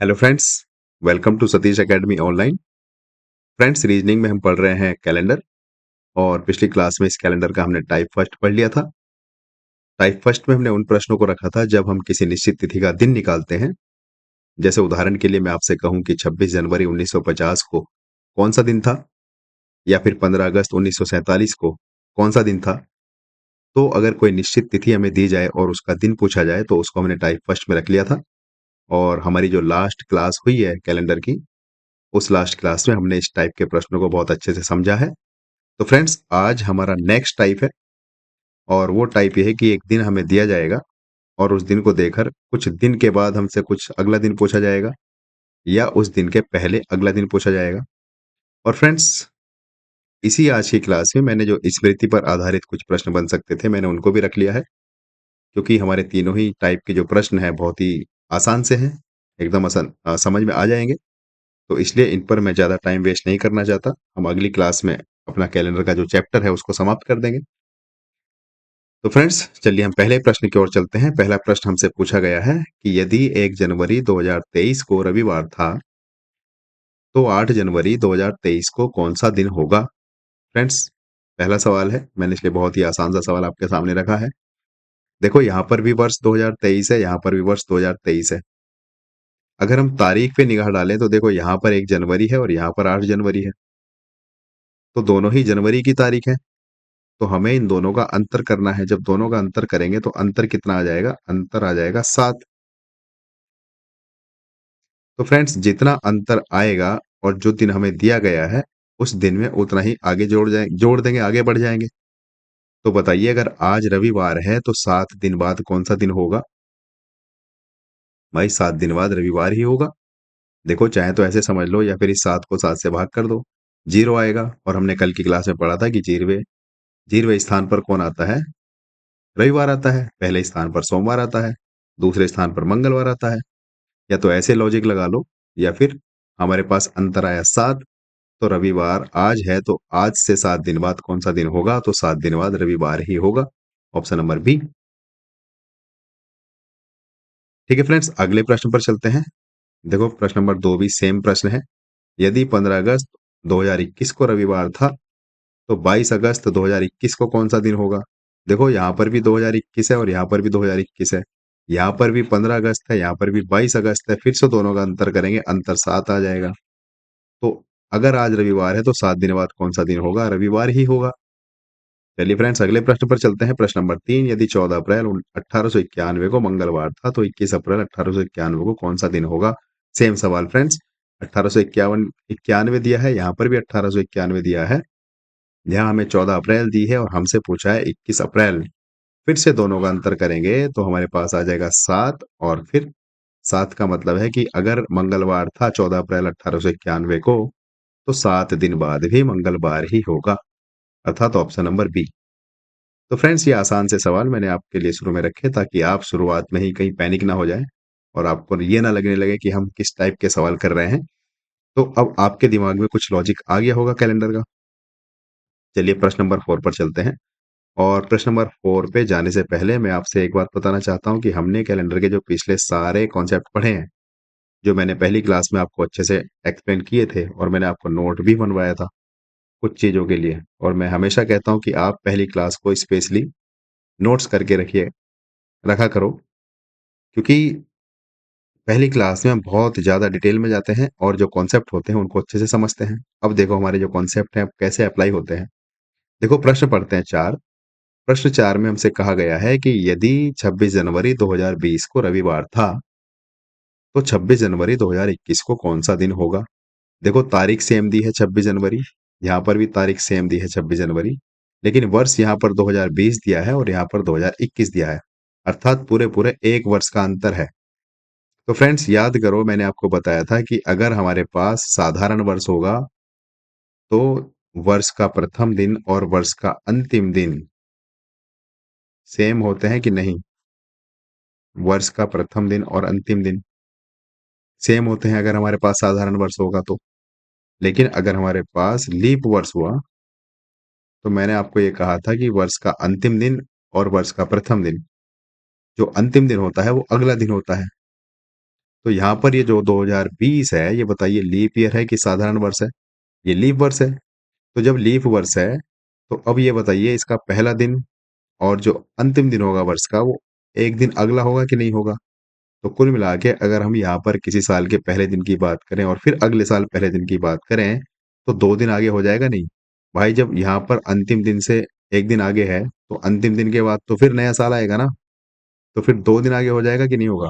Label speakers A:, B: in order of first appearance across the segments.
A: Hello friends, welcome to Satish academy online. Friends, reasoning में हम पढ़ रहे हैं कैलेंडर और पिछली क्लास में इस कैलेंडर का हमने टाइप फर्स्ट पढ़ लिया था। टाइप फर्स्ट में हमने उन प्रश्नों को रखा था जब हम किसी निश्चित तिथि का दिन निकालते हैं। जैसे उदाहरण के लिए मैं आपसे कहूं कि 26 जनवरी 1950 को कौन सा दिन था, या फिर 15 अगस्त 1947 को कौन सा दिन था। तो अगर कोई निश्चित तिथि हमें दी जाए और उसका दिन पूछा जाए तो उसको हमने टाइप फर्स्ट में रख लिया था। और हमारी जो लास्ट क्लास हुई है कैलेंडर की, उस लास्ट क्लास में हमने इस टाइप के प्रश्नों को बहुत अच्छे से समझा है। तो फ्रेंड्स, आज हमारा नेक्स्ट टाइप है और वो टाइप ये है कि एक दिन हमें दिया जाएगा और उस दिन को देकर कुछ दिन के बाद हमसे कुछ अगला दिन पूछा जाएगा, या उस दिन के पहले अगला दिन पूछा जाएगा। और फ्रेंड्स, इसी आज की क्लास में मैंने जो स्मृति पर आधारित कुछ प्रश्न बन सकते थे, मैंने उनको भी रख लिया है, क्योंकि हमारे तीनों ही टाइप के जो प्रश्न हैं बहुत ही आसान से हैं, एकदम आसान, समझ में आ जाएंगे। तो इसलिए इन पर मैं ज़्यादा टाइम वेस्ट नहीं करना चाहता। हम अगली क्लास में अपना कैलेंडर का जो चैप्टर है उसको समाप्त कर देंगे। तो फ्रेंड्स, चलिए हम पहले प्रश्न की ओर चलते हैं। पहला प्रश्न हमसे पूछा गया है कि यदि 1 जनवरी 2023 को रविवार था, तो 8 जनवरी 2023 को कौन-सा दिन होगा? फ्रेंड्स, पहला सवाल है, मैंने इसलिए बहुत ही आसान सा सवाल आपके सामने रखा है। देखो, यहाँ पर भी वर्ष 2023 है, यहाँ पर भी वर्ष 2023 है। अगर हम तारीख पे निगाह डालें तो देखो, यहाँ पर 1 जनवरी है और यहाँ पर 8 जनवरी है। तो दोनों ही जनवरी की तारीख है। तो हमें इन दोनों का अंतर करना है। जब दोनों का अंतर करेंगे तो अंतर कितना आ जाएगा? अंतर आ जाएगा 7। तो फ्रेंड्स, जितना अंतर आएगा और जो दिन हमें दिया गया है, उस दिन में उतना ही आगे जोड़ देंगे, आगे बढ़ जाएँगे। तो बताइए, अगर आज रविवार है तो 7 दिन बाद कौन-सा दिन होगा? भाई, 7 दिन बाद रविवार ही होगा। देखो, चाहे तो ऐसे समझ लो या फिर इस 7 को 7 से भाग कर दो, 0 आएगा। और हमने कल की क्लास में पढ़ा था कि 0वें स्थान पर कौन आता है? रविवार आता है। पहले स्थान पर सोमवार आता है, दूसरे स्थान पर मंगलवार आता है। या तो ऐसे लॉजिक लगा लो, या फिर हमारे पास अंतर आया 7, तो रविवार आज है तो आज से 7 दिन बाद कौन-सा दिन होगा? तो 7 दिन बाद रविवार ही होगा। Option number B. ठीक है फ्रेंड्स, अगले प्रश्न पर चलते हैं। देखो, प्रश्न नंबर 2 भी सेम प्रश्न है। यदि 15 अगस्त 2021 को रविवार था, तो 22 अगस्त 2021 को कौन-सा दिन होगा? देखो, यहाँ पर भी 2021 है और यहाँ पर भी 2021 है। यहाँ पर भी 15 अगस्त है, यहाँ पर भी 22 अगस्त है। फिर से दोनों का अंतर करेंगे, अंतर 7 आ जाएगा। तो अगर आज रविवार है तो 7 दिन बाद कौन-सा दिन होगा? रविवार ही होगा। चलिए फ्रेंड्स, अगले प्रश्न पर चलते हैं। प्रश्न नंबर 3, यदि 14 अप्रैल 1891 को मंगलवार था, तो 21 अप्रैल 1891 को कौन-सा दिन होगा? सेम सवाल फ्रेंड्स, 1851 91 दिया है, यहाँ पर भी 1891 दिया है। यहाँ हमें 14 अप्रैल दी है और हमसे पूछा है 21 अप्रैल। फिर से दोनों का अंतर करेंगे तो हमारे पास आ जाएगा 7, और फिर 7 का मतलब है कि अगर मंगलवार था 14 अप्रैल 1891 को, तो 7 दिन बाद भी मंगलवार ही होगा, अर्थात ऑप्शन नंबर बी। तो फ्रेंड्स, ये आसान से सवाल मैंने आपके लिए शुरू में रखे ताकि आप शुरुआत में ही कहीं पैनिक ना हो जाएं और आपको ये ना लगने लगे कि हम किस टाइप के सवाल कर रहे हैं। तो अब आपके दिमाग में कुछ लॉजिक आ गया होगा कैलेंडर का। चलिए प्रश्न नंबर 4 पर चलते हैं। और प्रश्न नंबर 4 पे जाने से पहले मैं आपसे एक बात बताना चाहता हूँ कि हमने कैलेंडर के जो पिछले सारे कॉन्सेप्ट पढ़े हैं, जो मैंने पहली क्लास में आपको अच्छे से एक्सप्लेन किए थे, और मैंने आपको नोट भी बनवाया था कुछ चीज़ों के लिए। और मैं हमेशा कहता हूँ कि आप पहली क्लास को स्पेशली नोट्स करके रखा करो, क्योंकि पहली क्लास में हम बहुत ज़्यादा डिटेल में जाते हैं और जो कॉन्सेप्ट होते हैं उनको अच्छे से समझते हैं। अब देखो, हमारे जो कॉन्सेप्ट हैं अब कैसे अप्लाई होते हैं। देखो, प्रश्न पढ़ते हैं 4। प्रश्न 4 में हमसे कहा गया है कि यदि 26 जनवरी 2020 को रविवार था, तो 26 जनवरी 2021 को कौन-सा दिन होगा? देखो, तारीख सेम दी है 26 जनवरी, यहाँ पर भी तारीख सेम दी है 26 जनवरी, लेकिन वर्ष यहाँ पर 2020 दिया है और यहाँ पर 2021 दिया है, अर्थात पूरे-पूरे 1 वर्ष का अंतर है। तो फ्रेंड्स, याद करो, मैंने आपको बताया था कि अगर हमारे पास साधारण वर्ष होगा, तो वर्ष का प्रथम दिन और वर्ष का अंतिम दिन सेम होते हैं कि नहीं? वर्ष का प्रथम दिन और अंतिम दिन सेम होते हैं अगर हमारे पास साधारण वर्ष होगा तो। लेकिन अगर हमारे पास लीप वर्ष हुआ, तो मैंने आपको ये कहा था कि वर्ष का अंतिम दिन और वर्ष का प्रथम दिन, जो अंतिम दिन होता है वो अगला दिन होता है। तो यहाँ पर ये जो 2020 है, ये बताइए लीप ईयर है कि साधारण वर्ष है? ये लीप वर्ष है। तो जब लीप वर्ष है, तो अब ये बताइए इसका पहला दिन और जो अंतिम दिन होगा वर्ष का, वो एक दिन अगला होगा कि नहीं होगा? तो कुल मिला के अगर हम यहाँ पर किसी साल के पहले दिन की बात करें और फिर अगले साल पहले दिन की बात करें, तो 2 दिन आगे हो जाएगा नहीं? भाई जब यहाँ पर अंतिम दिन से 1 दिन आगे है, तो अंतिम दिन के बाद तो फिर नया साल आएगा ना? तो फिर 2 दिन आगे हो जाएगा कि नहीं होगा?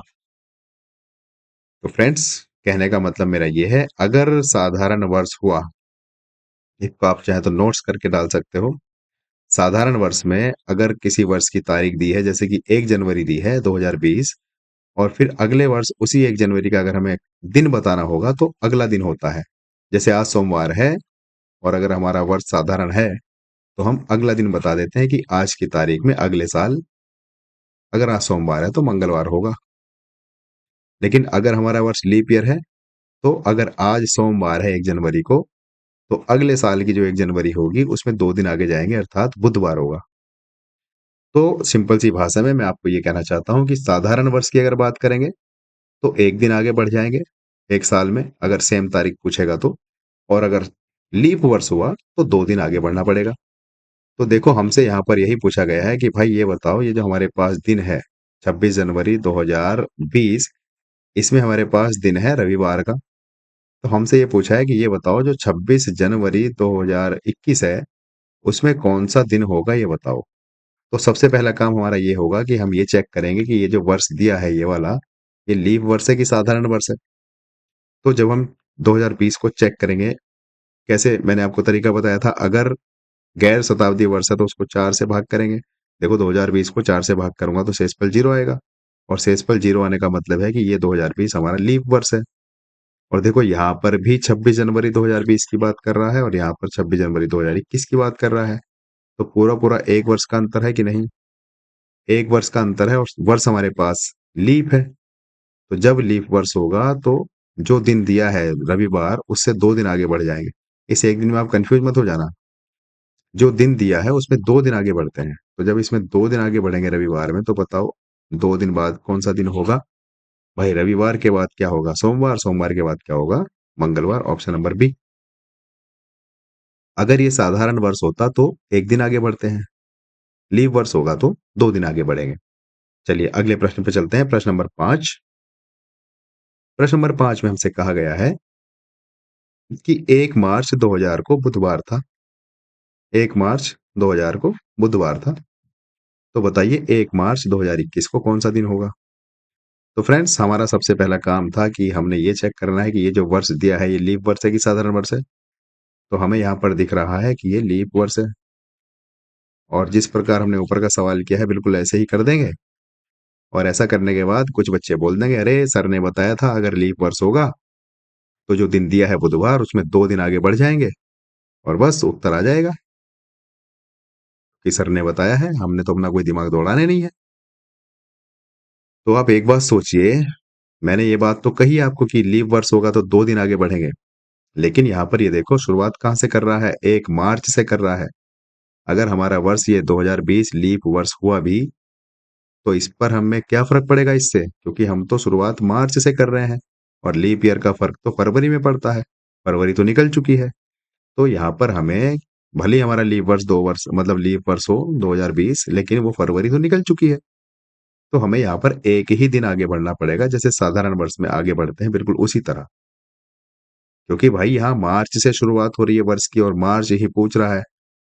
A: तो फ्रेंड्स, कहने का मतलब मेरा ये है, अगर साधारण वर्ष हुआ, इसको आप चाहे तो नोट्स करके डाल सकते हो। साधारण वर्ष में अगर किसी वर्ष की तारीख दी है, जैसे कि 1 जनवरी दी है 2020, और फिर अगले वर्ष उसी 1 जनवरी का अगर हमें दिन बताना होगा, तो अगला दिन होता है। जैसे आज सोमवार है और अगर हमारा वर्ष साधारण है, तो हम अगला दिन बता देते हैं कि आज की तारीख में अगले साल, अगर आज सोमवार है तो मंगलवार होगा। लेकिन अगर हमारा वर्ष लीप ईयर है, तो अगर आज सोमवार है 1 जनवरी को, तो अगले साल की जो 1 जनवरी होगी उसमें 2 दिन आगे जाएंगे, अर्थात बुधवार होगा। तो सिंपल सी भाषा में मैं आपको ये कहना चाहता हूँ कि साधारण वर्ष की अगर बात करेंगे, तो 1 दिन आगे बढ़ जाएंगे 1 साल में, अगर सेम तारीख पूछेगा तो। और अगर लीप वर्ष हुआ, तो 2 दिन आगे बढ़ना पड़ेगा। तो देखो हमसे यहाँ पर यही पूछा गया है कि भाई ये बताओ, ये जो हमारे पास दिन है 26 जनवरी 2020, इसमें हमारे पास दिन है रविवार का। तो हमसे ये पूछा है कि ये बताओ जो 26 जनवरी 2021 है, उसमें कौन सा दिन होगा ये बताओ। तो सबसे पहला काम हमारा ये होगा कि हम ये चेक करेंगे कि ये जो वर्ष दिया है ये वाला, ये लीप वर्ष है कि साधारण वर्ष है। तो जब हम 2020 को चेक करेंगे, कैसे मैंने आपको तरीका बताया था, अगर गैर शताब्दी वर्ष है तो उसको 4 से भाग करेंगे। देखो 2020 को 4 से भाग करूंगा तो शेषफल 0 आएगा, और शेषफल 0 आने का मतलब है कि ये 2020 हमारा लीप वर्ष है। और देखो यहाँ पर भी 26 जनवरी 2020 की बात कर रहा है और यहाँ पर 26 जनवरी 2021 की बात कर रहा है। तो पूरा पूरा 1 वर्ष का अंतर है कि नहीं? 1 वर्ष का अंतर है और वर्ष हमारे पास लीप है। तो जब लीप वर्ष होगा, तो जो दिन दिया है रविवार, उससे 2 दिन आगे बढ़ जाएंगे। इस 1 दिन में आप कंफ्यूज मत हो जाना। जो दिन दिया है उसमें 2 दिन आगे बढ़ते हैं। तो जब इसमें 2 दिन आगे बढ़ेंगे रविवार में, तो बताओ 2 दिन बाद कौन सा दिन होगा? भाई रविवार के बाद क्या होगा? सोमवार। सोमवार के बाद क्या होगा? मंगलवार। Option number B. अगर ये साधारण वर्ष होता तो 1 दिन आगे बढ़ते हैं, लीप वर्ष होगा तो 2 दिन आगे बढ़ेंगे। चलिए अगले प्रश्न पे चलते हैं। प्रश्न नंबर 5। प्रश्न नंबर 5 में हमसे कहा गया है कि 1 मार्च 2000 को बुधवार था। 1 मार्च 2000 को बुधवार था। तो बताइए 1 मार्च 2021 को कौन सा दिन होगा? तो फ्रेंड्स, हमारा सबसे पहला काम था कि हमने ये चेक करना है कि ये जो वर्ष दिया है ये लीप वर्ष है कि साधारण वर्ष है। तो हमें यहाँ पर दिख रहा है कि ये लीप वर्ष है, और जिस प्रकार हमने ऊपर का सवाल किया है बिल्कुल ऐसे ही कर देंगे। और ऐसा करने के बाद कुछ बच्चे बोल देंगे, अरे सर ने बताया था अगर लीप वर्ष होगा, तो जो दिन दिया है बुधवार, उसमें 2 दिन आगे बढ़ जाएंगे, और बस उत्तर आ जाएगा कि सर ने बताया है, हमने तो अपना कोई दिमाग दौड़ाने नहीं है। तो आप एक बात सोचिए, मैंने ये बात तो कही आपको कि लीप वर्ष होगा तो 2 दिन आगे बढ़ेंगे, लेकिन यहाँ पर ये देखो शुरुआत कहाँ से कर रहा है? 1 मार्च से कर रहा है। अगर हमारा वर्ष ये 2020 लीप वर्ष हुआ भी, तो इस पर हमें क्या फ़र्क पड़ेगा इससे? क्योंकि हम तो शुरुआत मार्च से कर रहे हैं, और लीप ईयर का फ़र्क तो फरवरी में पड़ता है। फरवरी तो निकल चुकी है। तो यहाँ पर हमें, भले ही हमारा लीप वर्ष 2 वर्ष मतलब लीप वर्ष हो 2020, लेकिन वो फरवरी तो निकल चुकी है। तो हमें यहाँ पर 1 ही दिन आगे बढ़ना पड़ेगा, जैसे साधारण वर्ष में आगे बढ़ते हैं, बिल्कुल उसी तरह। क्योंकि भाई यहाँ मार्च से शुरुआत हो रही है वर्ष की और मार्च ही पूछ रहा है।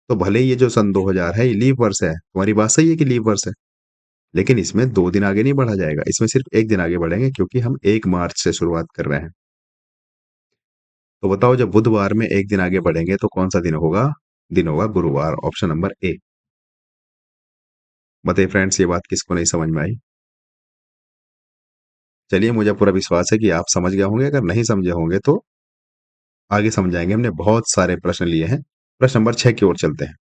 A: तो भले ही ये जो सन 2000 है ये लीप वर्ष है, तुम्हारी बात सही है कि लीप वर्ष है, लेकिन इसमें 2 दिन आगे नहीं बढ़ा जाएगा, इसमें सिर्फ 1 दिन आगे बढ़ेंगे, क्योंकि हम 1 मार्च से शुरुआत कर रहे हैं। तो बताओ जब बुधवार में 1 दिन आगे बढ़ेंगे तो कौन सा दिन होगा? दिन होगा गुरुवार। Option number A. बताइए फ्रेंड्स, ये बात किसको नहीं समझ में आई? चलिए, मुझे पूरा विश्वास है कि आप समझ गए होंगे। अगर नहीं समझे होंगे तो आगे समझाएंगे। हमने बहुत सारे प्रश्न लिए हैं। प्रश्न नंबर 6 की ओर चलते हैं।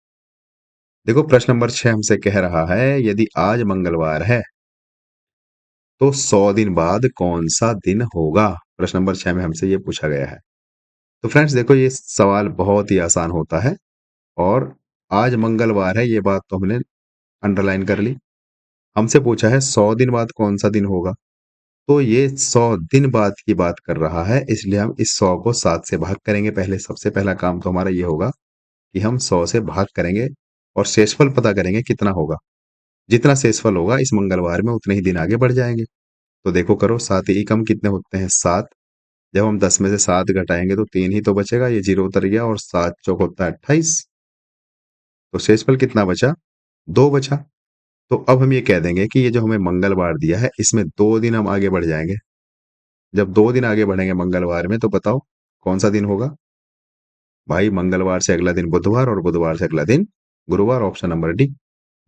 A: देखो प्रश्न नंबर 6 हमसे कह रहा है, यदि आज मंगलवार है तो 100 दिन बाद कौन सा दिन होगा? प्रश्न नंबर 6 में हमसे ये पूछा गया है। तो फ्रेंड्स देखो, ये सवाल बहुत ही आसान होता है, और आज मंगलवार है ये बात तो हमने अंडरलाइन कर ली। हमसे पूछा है 100 दिन बाद कौन सा दिन होगा? तो ये 100 दिन बाद की बात कर रहा है, इसलिए हम इस 100 को 7 से भाग करेंगे पहले। सबसे पहला काम तो हमारा ये होगा कि हम 100 से भाग करेंगे और शेषफल पता करेंगे कितना होगा। जितना शेषफल होगा इस मंगलवार में उतने ही दिन आगे बढ़ जाएँगे। तो देखो करो 7 एकम कितने होते हैं 7। जब हम 10 में से 7 घटाएँगे तो 3 ही तो बचेगा, ये 0 उतर गया और 7 चौक होता है 28। तो शेषफल कितना बचा? 2 बचा। तो अब हम ये कह देंगे कि ये जो हमें मंगलवार दिया है इसमें 2 दिन हम आगे बढ़ जाएँगे। जब 2 दिन आगे बढ़ेंगे मंगलवार में तो बताओ कौन-सा दिन होगा? भाई मंगलवार से अगला दिन बुधवार और बुधवार से अगला दिन गुरुवार, ऑप्शन नंबर डी।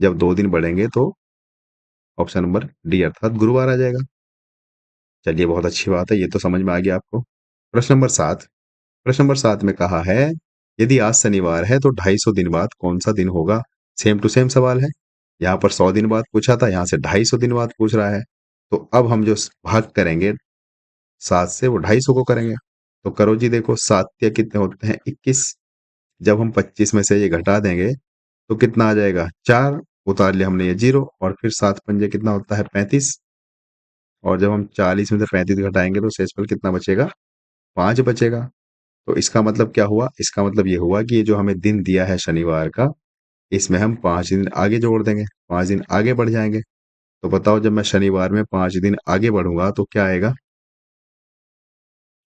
A: जब 2 दिन बढ़ेंगे तो ऑप्शन नंबर डी अर्थात गुरुवार आ जाएगा। चलिए बहुत अच्छी बात है, ये तो समझ में आ गया आपको। प्रश्न नंबर 7। प्रश्न नंबर 7 में कहा है, यदि आज शनिवार है तो 250 दिन बाद कौन-सा दिन होगा? सेम टू सेम सवाल है। यहाँ पर 100 दिन बाद पूछा था, यहाँ से 250 दिन बाद पूछ रहा है। तो अब हम जो भाग करेंगे 7 से वो 250 को करेंगे। तो करो जी देखो 7 के कितने होते हैं 21। जब हम 25 में से ये घटा देंगे तो कितना आ जाएगा 4, उतार लिया हमने ये 0 और फिर 7 पंजे कितना होता है 35 और जब हम 40 में से 35 घटाएँगे तो शेषफल कितना बचेगा 5 बचेगा। तो इसका मतलब क्या हुआ? इसका मतलब ये हुआ कि ये जो हमें दिन दिया है शनिवार का, इसमें हम 5 दिन आगे जोड़ देंगे, 5 दिन आगे बढ़ जाएँगे। तो बताओ जब मैं शनिवार में 5 दिन आगे बढ़ूँगा तो क्या आएगा?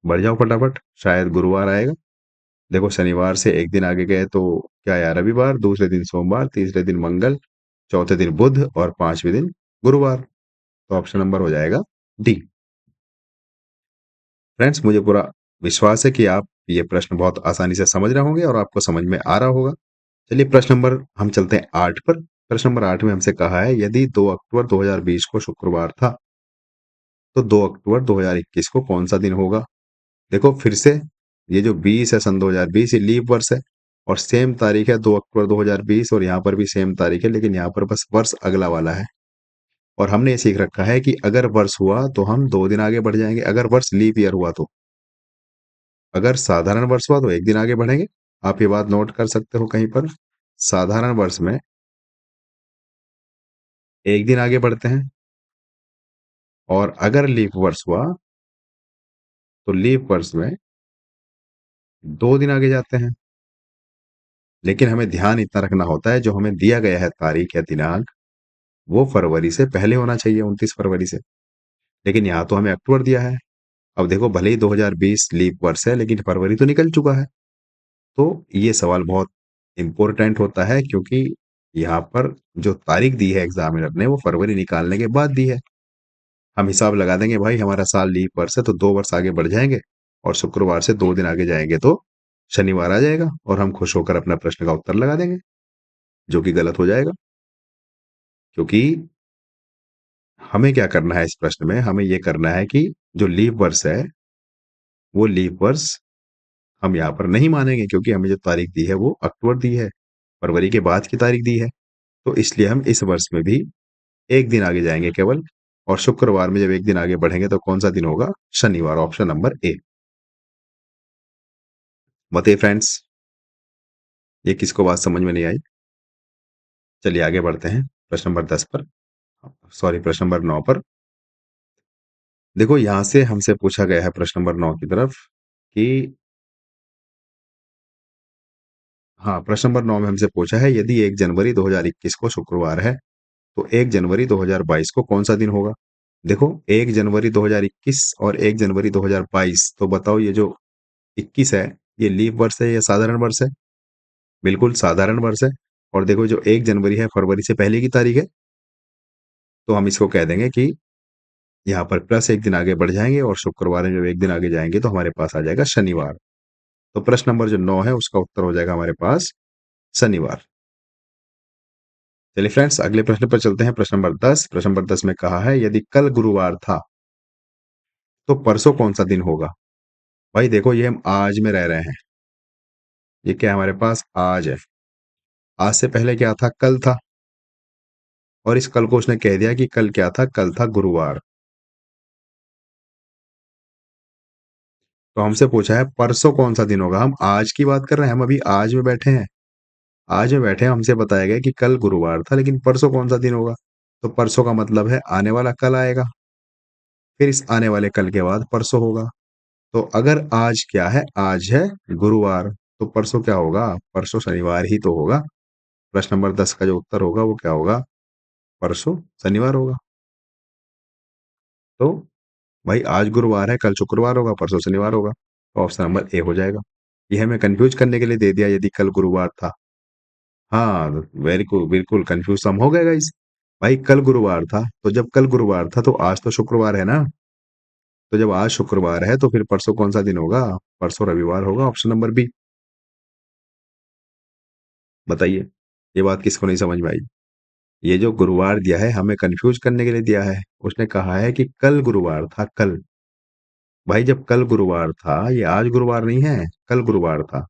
A: बढ़ जाओ फटाफट, शायद गुरुवार आएगा। देखो शनिवार से 1 दिन आगे गए तो क्या आया रविवार, दूसरे दिन सोमवार, तीसरे दिन मंगल, चौथे दिन बुध और 5वें दिन गुरुवार। तो ऑप्शन नंबर हो जाएगा डी। फ्रेंड्स मुझे पूरा विश्वास है कि आप ये प्रश्न बहुत आसानी से समझ रहे होंगे और आपको समझ में आ रहा होगा। चलिए प्रश्न नंबर हम चलते हैं 8 पर। प्रश्न नंबर 8 में हमसे कहा है यदि 2 अक्टूबर 2020 को शुक्रवार था, तो 2 अक्टूबर 2021 को कौन-सा दिन होगा? देखो फिर से ये जो 20 है सन 2020 ये लीप वर्ष है और सेम तारीख है 2 अक्टूबर 2020 और यहाँ पर भी सेम तारीख है लेकिन यहाँ पर बस वर्ष अगला वाला है। और हमने ये सीख रखा है कि अगर वर्ष हुआ तो हम 2 दिन आगे बढ़ जाएँगे, अगर वर्ष लीप ईयर हुआ तो। अगर साधारण वर्ष हुआ तो 1 दिन आगे बढ़ेंगे। आप ये बात नोट कर सकते हो कहीं पर। साधारण वर्ष में 1 दिन आगे बढ़ते हैं और अगर लीप वर्ष हुआ तो लीप वर्ष में 2 दिन आगे जाते हैं। लेकिन हमें ध्यान इतना रखना होता है जो हमें दिया गया है तारीख या दिनांक, वो फरवरी से पहले होना चाहिए 29 फरवरी से। लेकिन यहाँ तो हमें अक्टूबर दिया है। अब देखो भले ही 2020 लीप वर्ष है लेकिन फरवरी तो निकल चुका है। तो ये सवाल बहुत इम्पोर्टेंट होता है क्योंकि यहाँ पर जो तारीख दी है एग्जामिनर ने वो फरवरी निकालने के बाद दी है। हम हिसाब लगा देंगे भाई हमारा साल लीप वर्ष है तो 2 वर्ष आगे बढ़ जाएँगे और शुक्रवार से 2 दिन आगे जाएँगे तो शनिवार आ जाएगा और हम खुश होकर अपना प्रश्न का उत्तर लगा देंगे, जो कि गलत हो जाएगा। क्योंकि हमें क्या करना है इस प्रश्न में, हमें ये करना है कि जो लीप वर्ष है, वो लीप वर्ष हम यहाँ पर नहीं मानेंगे क्योंकि हमें जो तारीख दी है वो अक्टूबर दी है, फरवरी के बाद की तारीख दी है। तो इसलिए हम इस वर्ष में भी 1 दिन आगे जाएँगे केवल और शुक्रवार में जब 1 दिन आगे बढ़ेंगे तो कौन-सा दिन होगा? शनिवार, ऑप्शन नंबर ए। बताइए फ्रेंड्स, ये किसको बात समझ में नहीं आई? चलिए आगे बढ़ते हैं प्रश्न नंबर 10 पर, सॉरी प्रश्न नंबर 9 पर। देखो यहाँ से हमसे पूछा गया है प्रश्न नंबर 9 की तरफ कि हाँ, प्रश्न नंबर 9 में हमसे पूछा है यदि 1 जनवरी 2021 को शुक्रवार है, तो 1 जनवरी 2022 को कौन-सा दिन होगा? देखो 1 जनवरी 2021 और 1 जनवरी 2022 तो बताओ ये जो 21 है, ये लीप वर्ष है या साधारण वर्ष है? बिल्कुल साधारण वर्ष है और देखो जो 1 जनवरी है फरवरी से पहले की तारीख है, तो हम इसको कह देंगे कि यहाँ पर प्लस 1 दिन आगे बढ़ जाएँगे और शुक्रवार में जब 1 दिन आगे जाएँगे तो हमारे पास आ जाएगा शनिवार। तो प्रश्न नंबर जो 9 है उसका उत्तर हो जाएगा हमारे पास शनिवार। चलिए फ्रेंड्स अगले प्रश्न पर चलते हैं प्रश्न नंबर 10। प्रश्न नंबर 10 में कहा है यदि कल गुरुवार था, तो परसों कौन-सा दिन होगा? भाई देखो ये हम आज में रह रहे हैं। ये क्या है हमारे पास आज है। आज से पहले क्या था? कल था और इस कल को उसने कह दिया कि कल क्या था? कल था गुरुवार। तो हमसे पूछा है परसों कौन-सा दिन होगा? हम आज की बात कर रहे हैं, हम अभी आज में बैठे हैं। आज में बैठे हैं, हमसे बताया गया कि कल गुरुवार था लेकिन परसों कौन-सा दिन होगा? तो परसों का मतलब है आने वाला कल आएगा। फिर इस आने वाले कल के बाद परसों होगा। तो अगर आज क्या है, आज है गुरुवार, तो परसों क्या होगा, परसों शनिवार ही तो होगा। प्रश्न नंबर 10 का जो उत्तर होगा वो क्या होगा, परसों शनिवार होगा। तो भाई आज गुरुवार है, कल शुक्रवार होगा, परसों शनिवार होगा, तो ऑप्शन नंबर ए हो जाएगा। ये हमें कंफ्यूज करने के लिए दे दिया, यदि कल गुरुवार था। हाँ, वेरी कूल, बिल्कुल कंफ्यूज तो हम हो गए गाइस। भाई कल गुरुवार था, तो जब कल गुरुवार था तो आज तो शुक्रवार है ना। तो जब आज शुक्रवार है तो फिर परसों कौन सा दिन होगा, परसों रविवार होगा, ऑप्शन नंबर बी। बताइए, ये बात किसको नहीं समझ में आई। ये जो गुरुवार दिया है हमें कंफ्यूज करने के लिए दिया है। उसने कहा है कि कल गुरुवार था, कल। भाई जब कल गुरुवार था, ये आज गुरुवार नहीं है, कल गुरुवार था।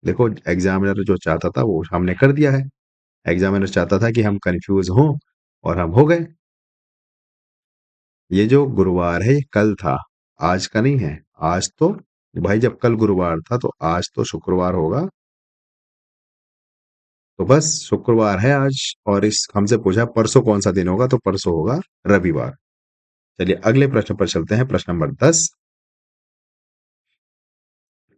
A: देखो एग्जामिनर जो चाहता था वो हमने कर दिया है। एग्जामिनर चाहता था कि हम कंफ्यूज हों, और हम हो गए। ये जो गुरुवार है ये कल था, आज का नहीं है। आज तो भाई जब कल गुरुवार था तो आज तो शुक्रवार होगा। तो बस शुक्रवार है आज, और इस हमसे पूछा परसों कौन सा दिन होगा, तो परसों होगा रविवार। चलिए अगले प्रश्न पर चलते हैं, प्रश्न नंबर 10।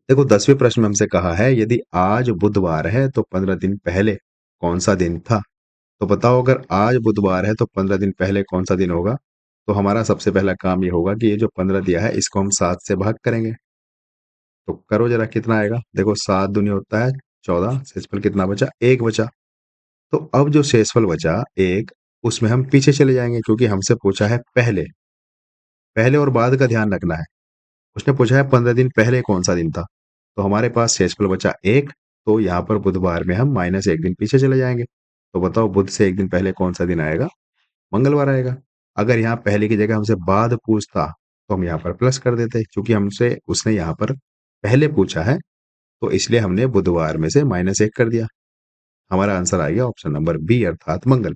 A: देखो 10वें प्रश्न में हमसे कहा है यदि आज बुधवार है तो 15 दिन पहले कौन सा दिन था। तो बताओ अगर आज बुधवार है तो 15 दिन पहले कौन सा दिन होगा। तो हमारा सबसे पहला काम ये होगा कि ये जो 15 दिया है इसको हम 7 से भाग करेंगे। तो करो जरा, कितना आएगा, देखो 7 दूनी होता है 14, शेषफल कितना बचा, एक बचा। तो अब जो शेषफल बचा एक, उसमें हम पीछे चले जाएंगे, क्योंकि हमसे पूछा है पहले। पहले और बाद का ध्यान रखना है। उसने पूछा है 15 दिन पहले कौन सा दिन था। तो हमारे पास शेषफल बचा एक, तो यहाँ पर बुधवार में हम माइनस एक दिन पीछे चले जाएंगे। तो बताओ बुध से एक दिन पहले कौन सा दिन आएगा, मंगलवार आएगा। अगर यहाँ पहले की जगह हमसे बाद पूछता तो हम यहाँ पर प्लस कर देते, क्योंकि हमसे उसने यहाँ पर पहले पूछा है, तो इसलिए हमने बुधवार में से माइनस एक कर दिया। हमारा आंसर आ गया ऑप्शन नंबर बी, अर्थात मंगल।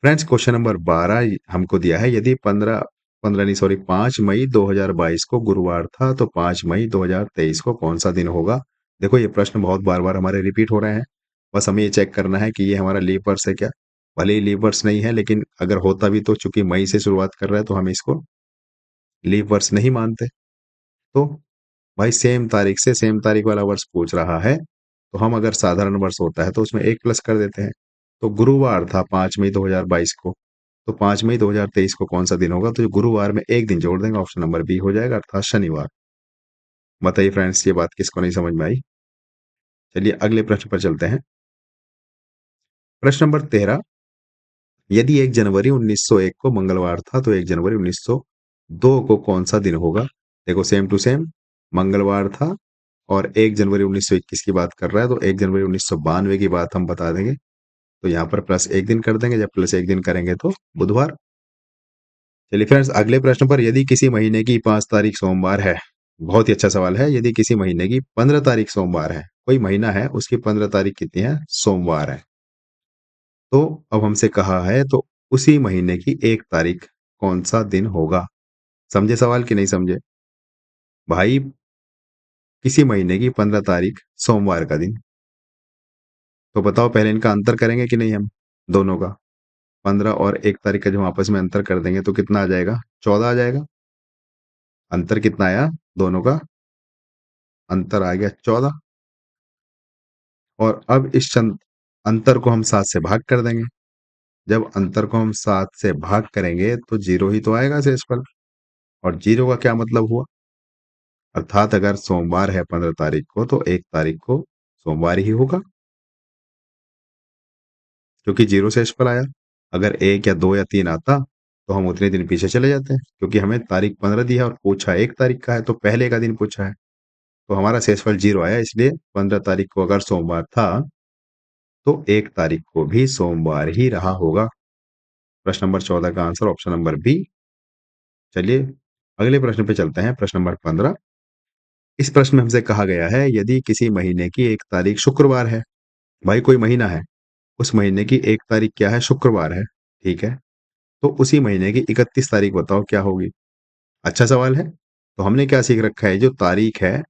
A: फ्रेंड्स क्वेश्चन नंबर 12 हमको दिया है यदि 5 मई 2022 को गुरुवार था तो 5 मई 2023 को कौन सा दिन होगा। देखो ये प्रश्न बहुत बार बार हमारे रिपीट हो रहे हैं। बस हमें ये चेक करना है कि ये हमारा लीप वर्ष है क्या। भले ही लीप वर्ष नहीं है, लेकिन अगर होता भी तो चूंकि मई से शुरुआत कर रहा है तो हम इसको लीप वर्ष नहीं मानते। तो भाई सेम तारीख से सेम तारीख वाला वर्ष पूछ रहा है, तो हम अगर साधारण वर्ष होता है तो उसमें एक प्लस कर देते हैं। तो गुरुवार था 5 मई 2022 को, तो 5 मई 2023 को कौन सा दिन होगा, तो जो गुरुवार में एक दिन जोड़ देंगे, ऑप्शन नंबर बी हो जाएगा, अर्थात शनिवार। बताइए फ्रेंड्स, ये बात किसको नहीं समझ में आई। चलिए अगले प्रश्न पर चलते हैं। प्रश्न नंबर 13, यदि 1 जनवरी 1901 को मंगलवार था तो 1 जनवरी 1902 को कौन सा दिन होगा। देखो सेम टू सेम, मंगलवार था और 1 जनवरी 1921 की बात कर रहा है, तो 1 जनवरी 1992 की बात हम बता देंगे। तो यहाँ पर प्लस एक दिन कर देंगे, जब प्लस एक दिन करेंगे तो बुधवार। चलिए फ्रेंड्स अगले प्रश्न पर, यदि किसी महीने की 5 तारीख सोमवार है। बहुत ही अच्छा सवाल है। यदि किसी महीने की 15 तारीख सोमवार है, कोई महीना है उसकी 15 तारीख कितनी है, सोमवार है। तो अब हमसे कहा है तो उसी महीने की 1 तारीख कौन सा दिन होगा। समझे सवाल कि नहीं समझे। भाई किसी महीने की 15 तारीख सोमवार का दिन। तो बताओ पहले इनका अंतर करेंगे कि नहीं हम, दोनों का। 15 और 1 तारीख का जब हम आपस में अंतर कर देंगे तो कितना आ जाएगा, 14 आ जाएगा। अंतर कितना आया दोनों का, अंतर आ गया 14। और अब इस चंद अंतर को हम 7 से भाग कर देंगे। जब अंतर को हम 7 से भाग करेंगे तो 0 ही तो आएगा शेषफल। और 0 का क्या मतलब हुआ, अर्थात अगर सोमवार है 15 तारीख को तो 1 तारीख को सोमवार ही होगा, क्योंकि 0 शेषफल आया। अगर 1 या 2 या 3 आता तो हम उतने दिन पीछे चले जाते हैं, क्योंकि हमें तारीख 15 दी है और पूछा 1 तारीख का है, तो पहले का दिन पूछा है। तो हमारा शेषफल 0 आया, इसलिए 15 तारीख को अगर सोमवार था तो 1 तारीख को भी सोमवार ही रहा होगा। प्रश्न नंबर 14 का आंसर ऑप्शन नंबर बी। चलिए अगले प्रश्न पे चलते हैं, प्रश्न नंबर 15। इस प्रश्न में हमसे कहा गया है यदि किसी महीने की 1 तारीख शुक्रवार है। भाई कोई महीना है, उस महीने की 1 तारीख क्या है, शुक्रवार है। ठीक है, तो उसी महीने की 31 तारीख बताओ क्या होगी। अच्छा सवाल है। तो हमने क्या सीख रखा है, जो तारीख है,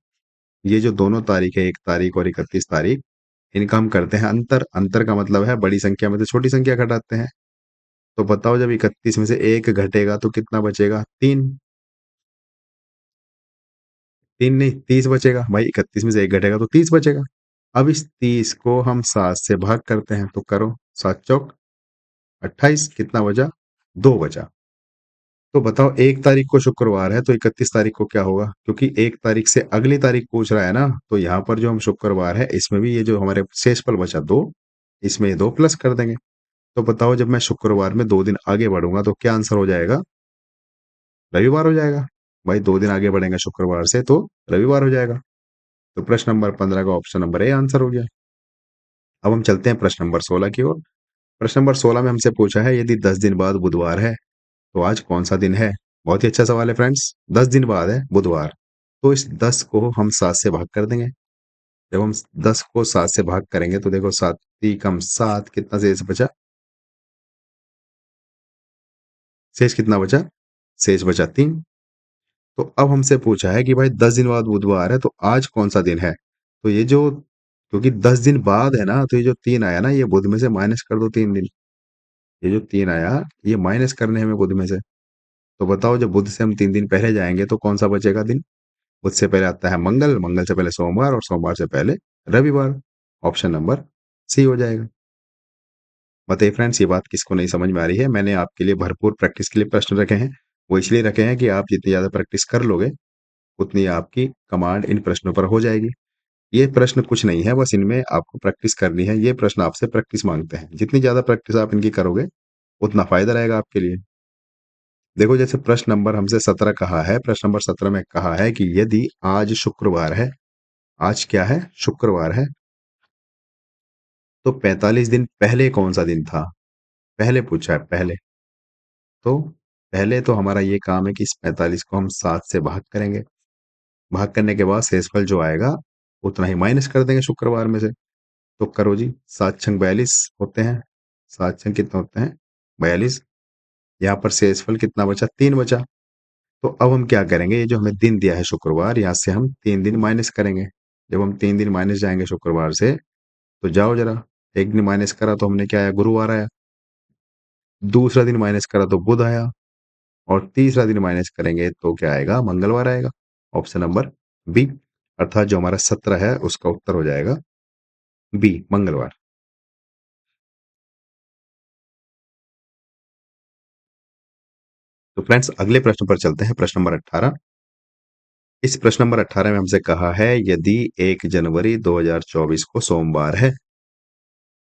A: ये जो दोनों तारीख है 1 तारीख और 31 तारीख, इनका हम करते हैं अंतर। अंतर का मतलब है बड़ी संख्या में से छोटी संख्या घटाते हैं। तो बताओ जब 31 में से 1 घटेगा तो कितना बचेगा? 3। 3 नहीं 30 बचेगा। भाई 31 में से 1 घटेगा तो 30 बचेगा। अब इस 30 को हम 7 से भाग करते हैं, तो करो। 7 चौक 28, कितना बचा? 2 बचा। तो बताओ 1 तारीख को शुक्रवार है तो 31 तारीख को क्या होगा? क्योंकि 1 तारीख से अगली तारीख पूछ रहा है ना, तो यहाँ पर जो हम शुक्रवार है इसमें भी ये जो हमारे शेषफल बचा 2, इसमें ये 2 प्लस कर देंगे। तो बताओ जब मैं शुक्रवार में 2 दिन आगे बढ़ूंगा तो क्या आंसर हो जाएगा? रविवार हो जाएगा। भाई 2 दिन आगे बढ़ेंगे शुक्रवार से तो रविवार हो जाएगा। तो प्रश्न नंबर 15 का ऑप्शन नंबर ए आंसर हो गया। अब हम चलते हैं प्रश्न नंबर 16 की ओर। प्रश्न नंबर 16 में हमसे पूछा है यदि 10 दिन बाद बुधवार है तो आज कौन सा दिन है? बहुत ही अच्छा सवाल है फ्रेंड्स। 10 दिन बाद है बुधवार, तो इस 10 को हम 7 से भाग कर देंगे। जब हम 10 को 7 से भाग करेंगे तो देखो 7 कम 7, कितना शेष बचा? शेष कितना बचा? शेष बचा 3। तो अब हमसे पूछा है कि भाई 10 दिन बाद बुधवार है तो आज कौन सा दिन है? तो ये जो, क्योंकि 10 दिन बाद है ना, तो ये जो 3 आया ना, ये बुध में से माइनस कर दो 3 दिन। ये जो 3 आया, ये माइनस करने हैं हमें बुध में से। तो बताओ जब बुध से हम 3 दिन पहले जाएंगे तो कौन सा बचेगा दिन? बुध से पहले आता है मंगल, मंगल से पहले सोमवार और सोमवार से पहले रविवार। ऑप्शन नंबर सी हो जाएगा। बताइए फ्रेंड्स, ये बात किसको नहीं समझ में आ रही है? मैंने आपके लिए भरपूर प्रैक्टिस के लिए प्रश्न रखे हैं। वो इसलिए रखे हैं कि आप जितनी ज्यादा प्रैक्टिस कर लोगे उतनी आपकी कमांड इन प्रश्नों पर हो जाएगी। ये प्रश्न कुछ नहीं है, बस इनमें आपको प्रैक्टिस करनी है। ये प्रश्न आपसे प्रैक्टिस मांगते हैं। जितनी ज्यादा प्रैक्टिस आप इनकी करोगे उतना फायदा रहेगा आपके लिए। देखो जैसे प्रश्न नंबर हमसे 17 कहा है, प्रश्न नंबर 17 में कहा है कि यदि आज शुक्रवार है, आज क्या है? शुक्रवार है, तो 45 दिन पहले कौन सा दिन था? पहले पूछा है, पहले। तो पहले तो हमारा ये काम है कि इस 45 को हम 7 से भाग करेंगे। भाग करने के बाद शेषफल जो आएगा उतना ही माइनस कर देंगे शुक्रवार में से। तो करो जी, 7 छंग 42 होते हैं। 7 छंग कितने होते हैं? 42। यहाँ पर शेषफल कितना बचा? 3 बचा। तो अब हम क्या करेंगे, ये जो हमें दिन दिया है शुक्रवार, यहाँ से हम 3 दिन माइनस करेंगे। जब हम 3 दिन माइनस जाएंगे शुक्रवार से, तो जाओ जरा। एक दिन माइनस करा तो हमने क्या आया? गुरुवार आया। दूसरा दिन माइनस करा तो बुध आया। और तीसरा दिन माइनस करेंगे तो क्या आएगा? मंगलवार आएगा। ऑप्शन नंबर बी, अर्थात जो हमारा 17 है उसका उत्तर हो जाएगा बी, मंगलवार। तो फ्रेंड्स अगले प्रश्न पर चलते हैं, प्रश्न नंबर 18। इस प्रश्न नंबर 18 में हमसे कहा है यदि 1 जनवरी 2024 को सोमवार है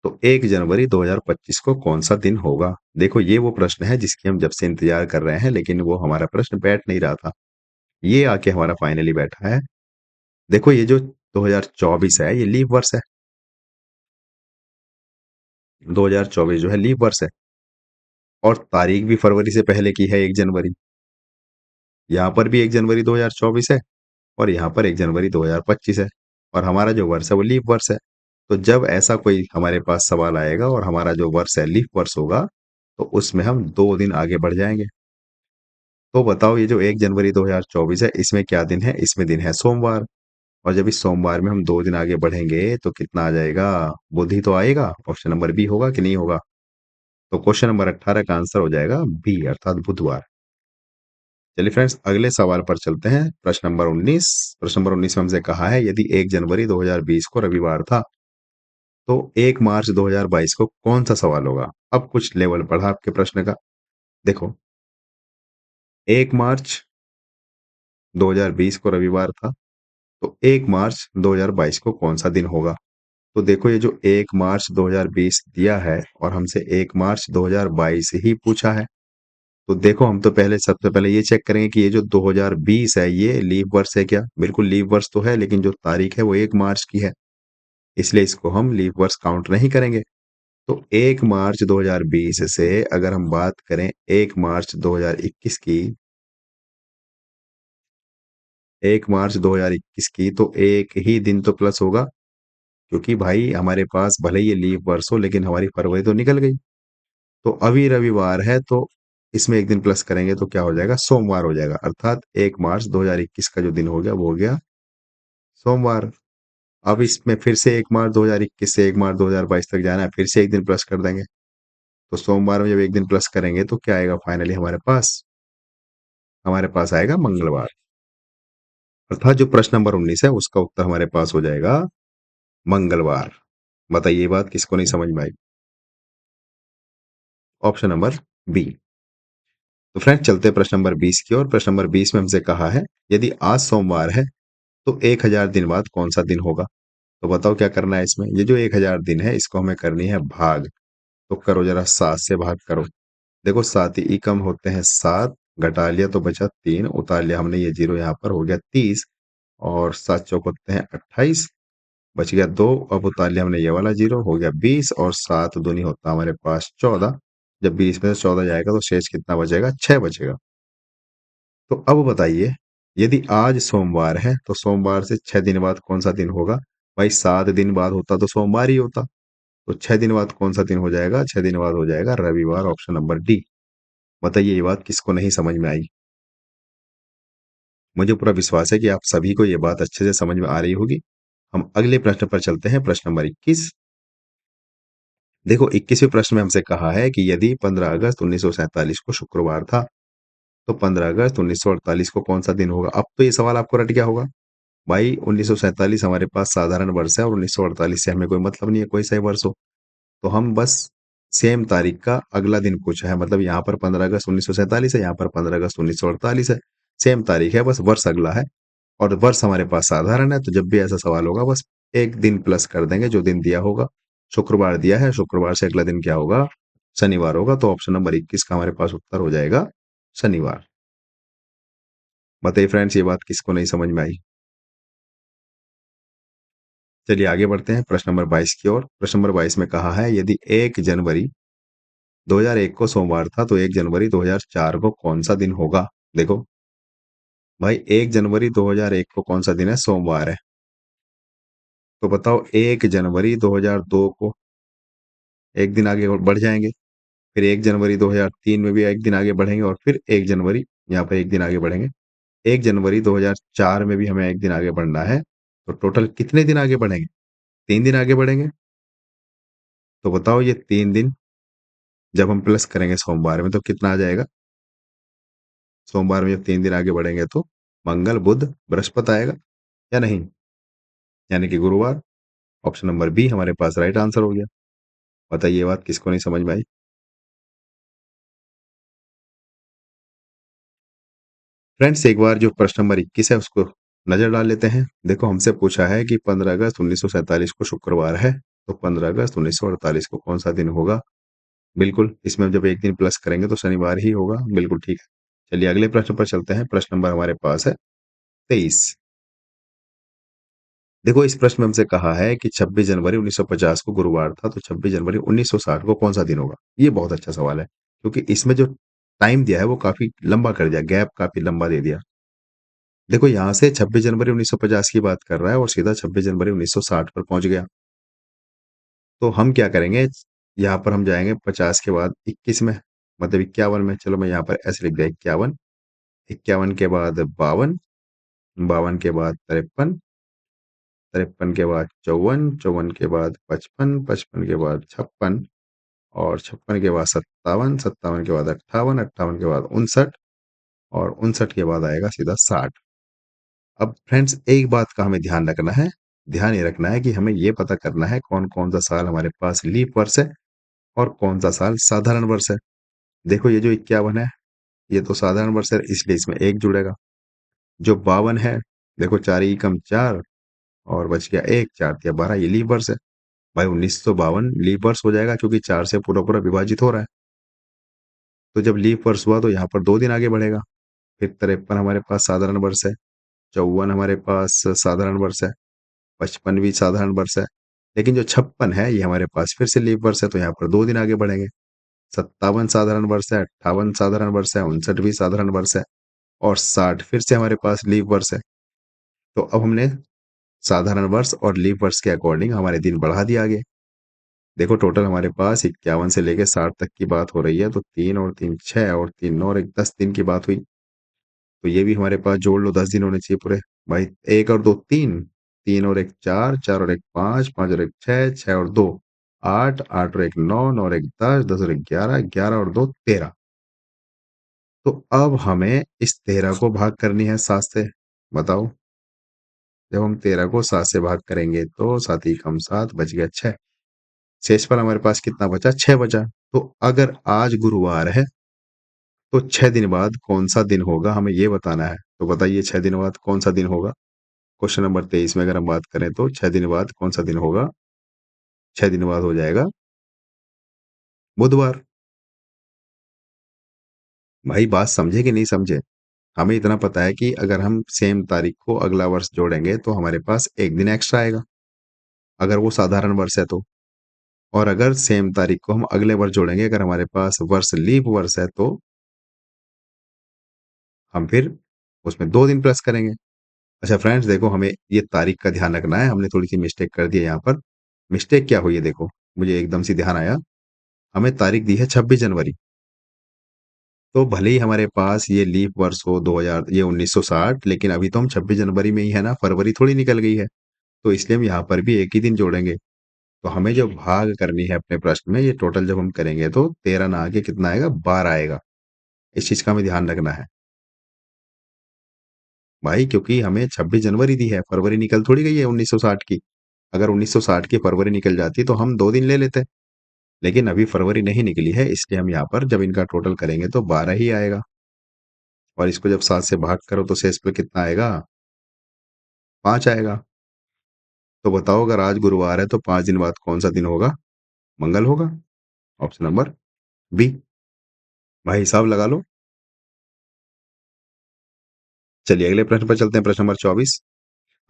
A: तो 1 जनवरी 2025 को कौन सा दिन होगा? देखो ये वो प्रश्न है जिसकी हम जब से इंतजार कर रहे हैं, लेकिन वो हमारा प्रश्न बैठ नहीं रहा था। ये आके हमारा फाइनली बैठा है। देखो ये जो 2024 है ये लीप वर्ष है। 2024 जो है लीप वर्ष है, और तारीख भी फरवरी से पहले की है, 1 जनवरी। यहाँ पर भी 1 जनवरी 2024 है और यहाँ पर 1 जनवरी 2025 है, और हमारा जो वर्ष है वो लीप वर्ष है। तो जब ऐसा कोई हमारे पास सवाल आएगा और हमारा जो वर्ष है लीप वर्ष होगा, तो उसमें हम 2 दिन आगे बढ़ जाएंगे। तो बताओ ये जो 1 जनवरी 2024 है इसमें क्या दिन है? इसमें दिन है सोमवार। और जब इस सोमवार में हम 2 दिन आगे बढ़ेंगे तो कितना आ जाएगा? बुध ही तो आएगा। ऑप्शन नंबर बी होगा कि नहीं होगा? तो क्वेश्चन नंबर 18 का आंसर हो जाएगा बी, अर्थात बुधवार। चलिए फ्रेंड्स अगले सवाल पर चलते हैं, प्रश्न नंबर 19। प्रश्न नंबर 19 में हमसे कहा है यदि 1 जनवरी 2020 को रविवार था तो 1 मार्च 2022 को कौन सा सवाल होगा? अब कुछ लेवल बढ़ा आपके प्रश्न का। देखो 1 मार्च 2020 को रविवार था, तो 1 मार्च 2022 को कौन सा दिन होगा? तो देखो ये जो 1 मार्च 2020 दिया है और हमसे 1 मार्च 2022 ही पूछा है, तो देखो हम तो पहले सबसे पहले ये चेक करेंगे कि ये जो 2020 है ये लीप वर्ष है क्या? बिल्कुल लीप वर्ष तो है, लेकिन जो तारीख है वो 1 मार्च की है, इसलिए इसको हम लीप वर्ष काउंट नहीं करेंगे। तो 1 मार्च 2020 से अगर हम बात करें 1 मार्च 2021 की, 1 मार्च 2021 की, तो एक ही दिन तो प्लस होगा, क्योंकि भाई हमारे पास भले ही ये लीप वर्ष हो लेकिन हमारी फरवरी तो निकल गई। तो अभी रविवार है तो इसमें एक दिन प्लस करेंगे तो क्या हो जाएगा? सोमवार हो जाएगा, अर्थात 1 मार्च 2021 का जो दिन हो गया वो हो गया सोमवार। अब इसमें फिर से 1 मार्च 2021 से 1 मार्च 2022 तक जाना है, फिर से एक दिन प्लस कर देंगे, तो सोमवार में जब एक दिन प्लस करेंगे तो क्या आएगा फाइनली हमारे पास आएगा मंगलवार। अर्थात जो प्रश्न नंबर 19 है उसका उत्तर हमारे पास हो जाएगा मंगलवार। बताइए ये बात किसको नहीं समझ में आई? Option number B. तो फ्रेंड चलते हैं प्रश्न नंबर 20 की ओर। प्रश्न नंबर 20 में हमसे कहा है यदि आज सोमवार है तो 1000 दिन बाद कौन सा दिन होगा? तो बताओ क्या करना है इसमें। ये जो 1000 दिन है इसको हमें करनी है भाग। तो करो जरा 7 से भाग करो। देखो 7 ही कम होते हैं 7, घटा लिया तो बचा 3, उतार लिया हमने ये जीरो, यहाँ पर हो गया 30, और 7 चौक होते हैं 28, बच गया 2, अब उतार लिया हमने ये वाला जीरो, हो गया 20, और 7 दूनी होता है हमारे पास 14। जब 20 में से 14 जाएगा तो शेष कितना बचेगा? 6 बचेगा। तो अब बताइए यदि आज सोमवार है तो सोमवार से 6 दिन बाद कौन सा दिन होगा? भाई 7 दिन बाद होता तो सोमवार ही होता। तो 6 दिन बाद कौन सा दिन हो जाएगा? 6 दिन बाद हो जाएगा रविवार। Option number D. बताइए ये बात किसको नहीं समझ में आई? मुझे पूरा विश्वास है कि आप सभी को ये बात अच्छे से समझ में आ रही होगी। हम अगले प्रश्न पर चलते हैं। प्रश्न नंबर 21। देखो 21वें प्रश्न में हमसे कहा है कि यदि 15 अगस्त 1947 को शुक्रवार था तो 15 अगस्त 1948 को कौन सा दिन होगा? अब तो ये सवाल आपको रट गया होगा। भाई 1947 हमारे पास साधारण वर्ष है और 1948 से हमें कोई मतलब नहीं है कोई सही वर्ष हो। तो हम बस सेम तारीख का अगला दिन पूछा है, मतलब यहाँ पर 15 अगस्त 1947 है, यहाँ पर 15 अगस्त 1948 है। सेम तारीख है, बस वर्ष अगला है और वर्ष हमारे पास साधारण है। तो जब भी ऐसा सवाल होगा बस एक दिन प्लस कर देंगे जो दिन दिया होगा। शुक्रवार दिया है, शुक्रवार से अगला दिन क्या होगा? शनिवार होगा। तो ऑप्शन नंबर 21 का हमारे पास उत्तर हो जाएगा शनिवार। बताइए फ्रेंड्स ये बात किसको नहीं समझ में आई? चलिए आगे बढ़ते हैं प्रश्न नंबर 22 की ओर। प्रश्न नंबर 22 में कहा है यदि 1 जनवरी 2001 को सोमवार था तो 1 जनवरी 2004 को कौन सा दिन होगा? देखो भाई 1 जनवरी 2001 को कौन सा दिन है? सोमवार है। तो बताओ 1 जनवरी 2002 को एक दिन आगे और बढ़ जाएंगे, फिर 1 जनवरी 2003 में भी एक दिन आगे बढ़ेंगे और फिर 1 जनवरी यहाँ पर एक दिन आगे बढ़ेंगे। 1 जनवरी 2004 में भी हमें एक दिन आगे बढ़ना है। तो टोटल कितने दिन आगे बढ़ेंगे? 3 दिन आगे बढ़ेंगे। तो बताओ ये 3 दिन जब हम प्लस करेंगे सोमवार में तो कितना आ जाएगा? सोमवार में जब 3 दिन आगे बढ़ेंगे तो मंगल बुध बृहस्पति आएगा या नहीं? यानी कि गुरुवार। ऑप्शन नंबर बी हमारे पास राइट आंसर हो गया। बताइए ये बात किसको नहीं समझ में आई? फ्रेंड्स एक बार जो प्रश्न नंबर 21 है उसको नजर डाल लेते हैं। देखो हमसे पूछा है कि 15 अगस्त 1947 को शुक्रवार है तो 15 अगस्त 1948 को कौन सा दिन होगा? बिल्कुल इसमें जब एक दिन प्लस करेंगे तो शनिवार ही होगा। बिल्कुल ठीक है। चलिए अगले प्रश्न पर चलते हैं। प्रश्न नंबर हमारे पास है 23। देखो इस प्रश्न में हमसे कहा है कि 26 जनवरी 1950 को गुरुवार था तो 26 जनवरी 1960 को कौन सा दिन होगा? ये बहुत अच्छा सवाल है क्योंकि इसमें जो टाइम दिया है वो काफी लंबा कर दिया, गैप काफी लंबा दे दिया। देखो यहाँ से 26 जनवरी 1950 की बात कर रहा है और सीधा 26 जनवरी 1960 पर पहुंच गया। तो हम क्या करेंगे, यहाँ पर हम जाएंगे 50 के बाद 21 में, मतलब 51 में। चलो मैं यहाँ पर ऐसे लिख दिया 51, 51 के बाद 52, 52 के बाद 53, 53 के बाद 54, 54 के बाद 55, 55 के बाद 56, और 56 के बाद 57, 57 के बाद 58, 58 के बाद 59, और 59 के बाद आएगा सीधा 60। अब फ्रेंड्स एक बात का हमें ध्यान रखना है, ध्यान ये रखना है कि हमें ये पता करना है कौन कौन सा साल हमारे पास लीप वर्ष है और कौन सा साल साधारण वर्ष है। देखो ये जो 51 है ये तो साधारण वर्ष है इसलिए इसमें एक जुड़ेगा। जो 52 है, देखो 4 ही कम 4 और बच गया एक, 4 या 12, ये लीप वर्ष है। भाई 1952 लीप वर्ष हो जाएगा क्योंकि 4 से पूरा पूरा विभाजित हो रहा है। तो जब लीप वर्ष हुआ तो यहाँ पर 2 दिन आगे बढ़ेगा। फिर 53 हमारे पास साधारण वर्ष है, 54 हमारे पास साधारण वर्ष है, 55 भी साधारण वर्ष है। लेकिन जो 56 है ये हमारे पास फिर से लीप वर्ष है तो यहाँ पर 2 दिन आगे बढ़ेंगे। 57 साधारण वर्ष है, 58 साधारण वर्ष है, 59 भी साधारण वर्ष है, और 60 फिर से हमारे पास लीप वर्ष है। तो अब हमने साधारण वर्ष और लीप वर्ष के अकॉर्डिंग हमारे दिन बढ़ा दिया आगे। देखो टोटल हमारे पास 51 से लेके 60 तक की बात हो रही है, तो 3 और 3 6 और 3 9 और 1 10 दिन की बात हुई। तो ये भी हमारे पास जोड़ लो, 10 दिन होने चाहिए पूरे। भाई 1 और 2 3, 3 और 1 4, 4 और 1 5, 5 और 1 6, 6 और 2, 8, 8 और 1 9, 9 और 1 10, 10 और 1 11, 11 और 2 13। तो अब हमें इस 13 को भाग करनी है 7 से। बताओ, जब हम 13 को 7 से भाग करेंगे तो 7 ही कम 7 बच गया 6। शेषफल हमारे पास कितना बचा? 6 बचा। तो अगर आज गुरुवार है तो 6 दिन बाद कौन सा दिन होगा, हमें ये बताना है। तो बताइए 6 दिन बाद कौन सा दिन होगा? क्वेश्चन नंबर 23 में अगर हम बात करें तो 6 दिन बाद कौन सा दिन होगा? 6 दिन बाद हो जाएगा बुधवार। भाई बात समझे कि नहीं समझे? हमें इतना पता है कि अगर हम सेम तारीख को अगला वर्ष जोड़ेंगे तो हमारे पास एक दिन एक्स्ट्रा आएगा, अगर वो साधारण वर्ष है तो। और अगर सेम तारीख को हम अगले वर्ष जोड़ेंगे, अगर हमारे पास वर्ष लीप वर्ष है तो हम फिर उसमें 2 दिन प्लस करेंगे। अच्छा फ्रेंड्स देखो, हमें ये तारीख का ध्यान रखना है। हमने थोड़ी-सी मिस्टेक कर दी है यहाँ पर। मिस्टेक क्या हुई है देखो, मुझे एकदम से ध्यान आया। हमें तारीख दी है 26 जनवरी। तो भले ही हमारे पास ये लीप वर्ष हो 2000 ये 1960, लेकिन अभी तो हम 26 जनवरी में ही है ना, फरवरी थोड़ी निकल गई है। तो इसलिए हम यहाँ पर भी एक ही दिन जोड़ेंगे। तो हमें जो भाग करनी है अपने प्रश्न में, ये टोटल जब हम करेंगे तो 13 ना आके कितना आएगा? 12 आएगा। इस चीज़ का हमें ध्यान रखना है। भाई क्योंकि हमें 26 जनवरी दी है, फरवरी निकल थोड़ी गई है 1960 की। अगर 1960 की फरवरी निकल जाती तो हम 2 दिन ले लेते। लेकिन अभी फरवरी नहीं निकली है, इसलिए हम यहाँ पर जब इनका टोटल करेंगे तो 12 ही आएगा। और इसको जब 7 से भाग करो तो शेष पे कितना आएगा? 5 आएगा। तो बताओ, अगर आज गुरुवार है तो 5 दिन बाद कौन सा दिन होगा? मंगल होगा। Option number B. भाई हिसाब लगा लो। चलिए अगले प्रश्न पर चलते हैं, प्रश्न नंबर 24।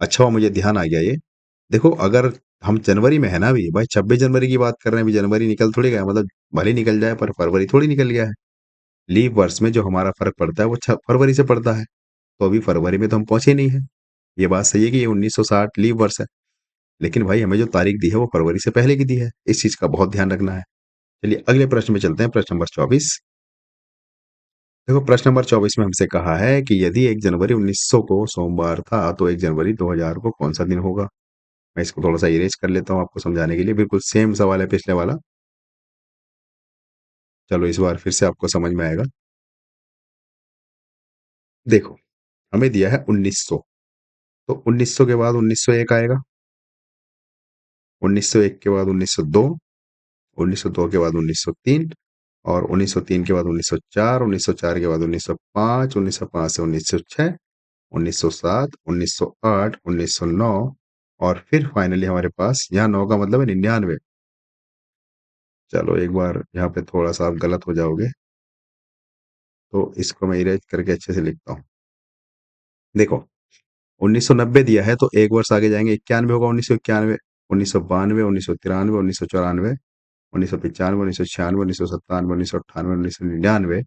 A: अच्छा हुआ मुझे ध्यान आ गया ये। देखो, अगर हम जनवरी में है ना अभी, भाई 26 जनवरी की बात कर रहे हैं, अभी जनवरी निकल थोड़ी गया, मतलब भले ही निकल जाए पर फरवरी थोड़ी निकल गया है। लीप वर्ष में जो हमारा फ़र्क पड़ता है वो फरवरी से पड़ता है। तो अभी फरवरी में तो हम पहुँचे नहीं हैं। ये बात सही है कि ये 1960 लीप वर्ष है। लेकिन भाई हमें जो तारीख दी है वो फरवरी से पहले की दी है। इस चीज़ का बहुत ध्यान रखना है। चलिए अगले प्रश्न में चलते हैं, प्रश्न नंबर 24। देखो प्रश्न नंबर 24 में हमसे कहा है कि यदि 1 जनवरी 1900 को सोमवार था, तो 1 जनवरी 2000 को कौन-सा दिन होगा? मैं इसको थोड़ा-सा इरेज़ कर लेता हूँ आपको समझाने के लिए। बिल्कुल सेम सवाल है पिछले वाला। चलो इस बार फिर से आपको समझ में आएगा। देखो, हमें दिया है 1900, तो 1900 के बाद 1901 आएगा, 1901 के बाद 1902, 1902 के बाद 1903 और 1903 के बाद 1904, 1904 के बाद 1905, 1905 से 1906, 1907, 1908, 1909 और फिर फाइनली हमारे पास यहाँ 9 का मतलब है 99। चलो एक बार यहाँ पे थोड़ा-सा आप गलत हो जाओगे, तो इसको मैं इरेज़ करके अच्छे से लिखता हूँ। देखो 1990 दिया है तो 1 वर्ष आगे जाएँगे, 91 होगा 1991, 1992, 1993, 1994, 1995, 1996, 1997, 1998, 1999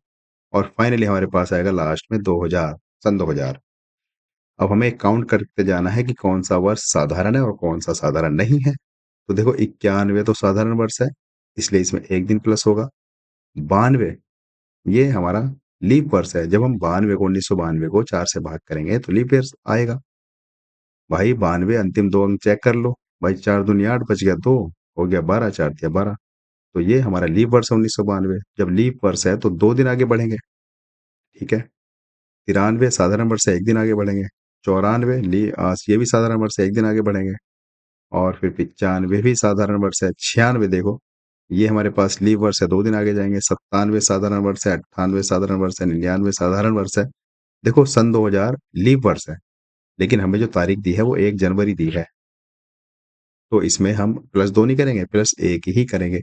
A: और फाइनली हमारे पास आएगा लास्ट में 2000, सन 2000। अब हमें काउंट करते जाना है कि कौन-सा वर्ष साधारण है और कौन-सा साधारण नहीं है। तो देखो 91 तो साधारण वर्ष है, इसलिए इसमें 1 दिन प्लस होगा। 92 ये हमारा लीप वर्ष है, जब हम 92 को 1992 को 4 से भाग करेंगे तो लीप ईयर आएगा। भाई 92 अंतिम 2 अंक चेक कर लो। भाई 4 दूनी 8 बच गया 2, हो गया 12, 4 तिया 12। तो ये हमारा लीप वर्ष है 1992। जब लीप वर्ष है तो 2 दिन आगे बढ़ेंगे, ठीक है? 93 साधारण वर्ष है, 1 दिन आगे बढ़ेंगे। 94 ये भी साधारण वर्ष है, 1 दिन आगे बढ़ेंगे। और फिर 95 भी साधारण वर्ष है। 96 देखो, ये हमारे पास लीप वर्ष है, 2 दिन आगे जाएँगे। 97 साधारण वर्ष है, 98 साधारण वर्ष है, 99 साधारण वर्ष है। देखो सन 2000 लीप वर्ष है, लेकिन हमें जो तारीख दी है वो 1 जनवरी दी है। तो इसमें हम प्लस 2 नहीं करेंगे, प्लस 1 ही करेंगे।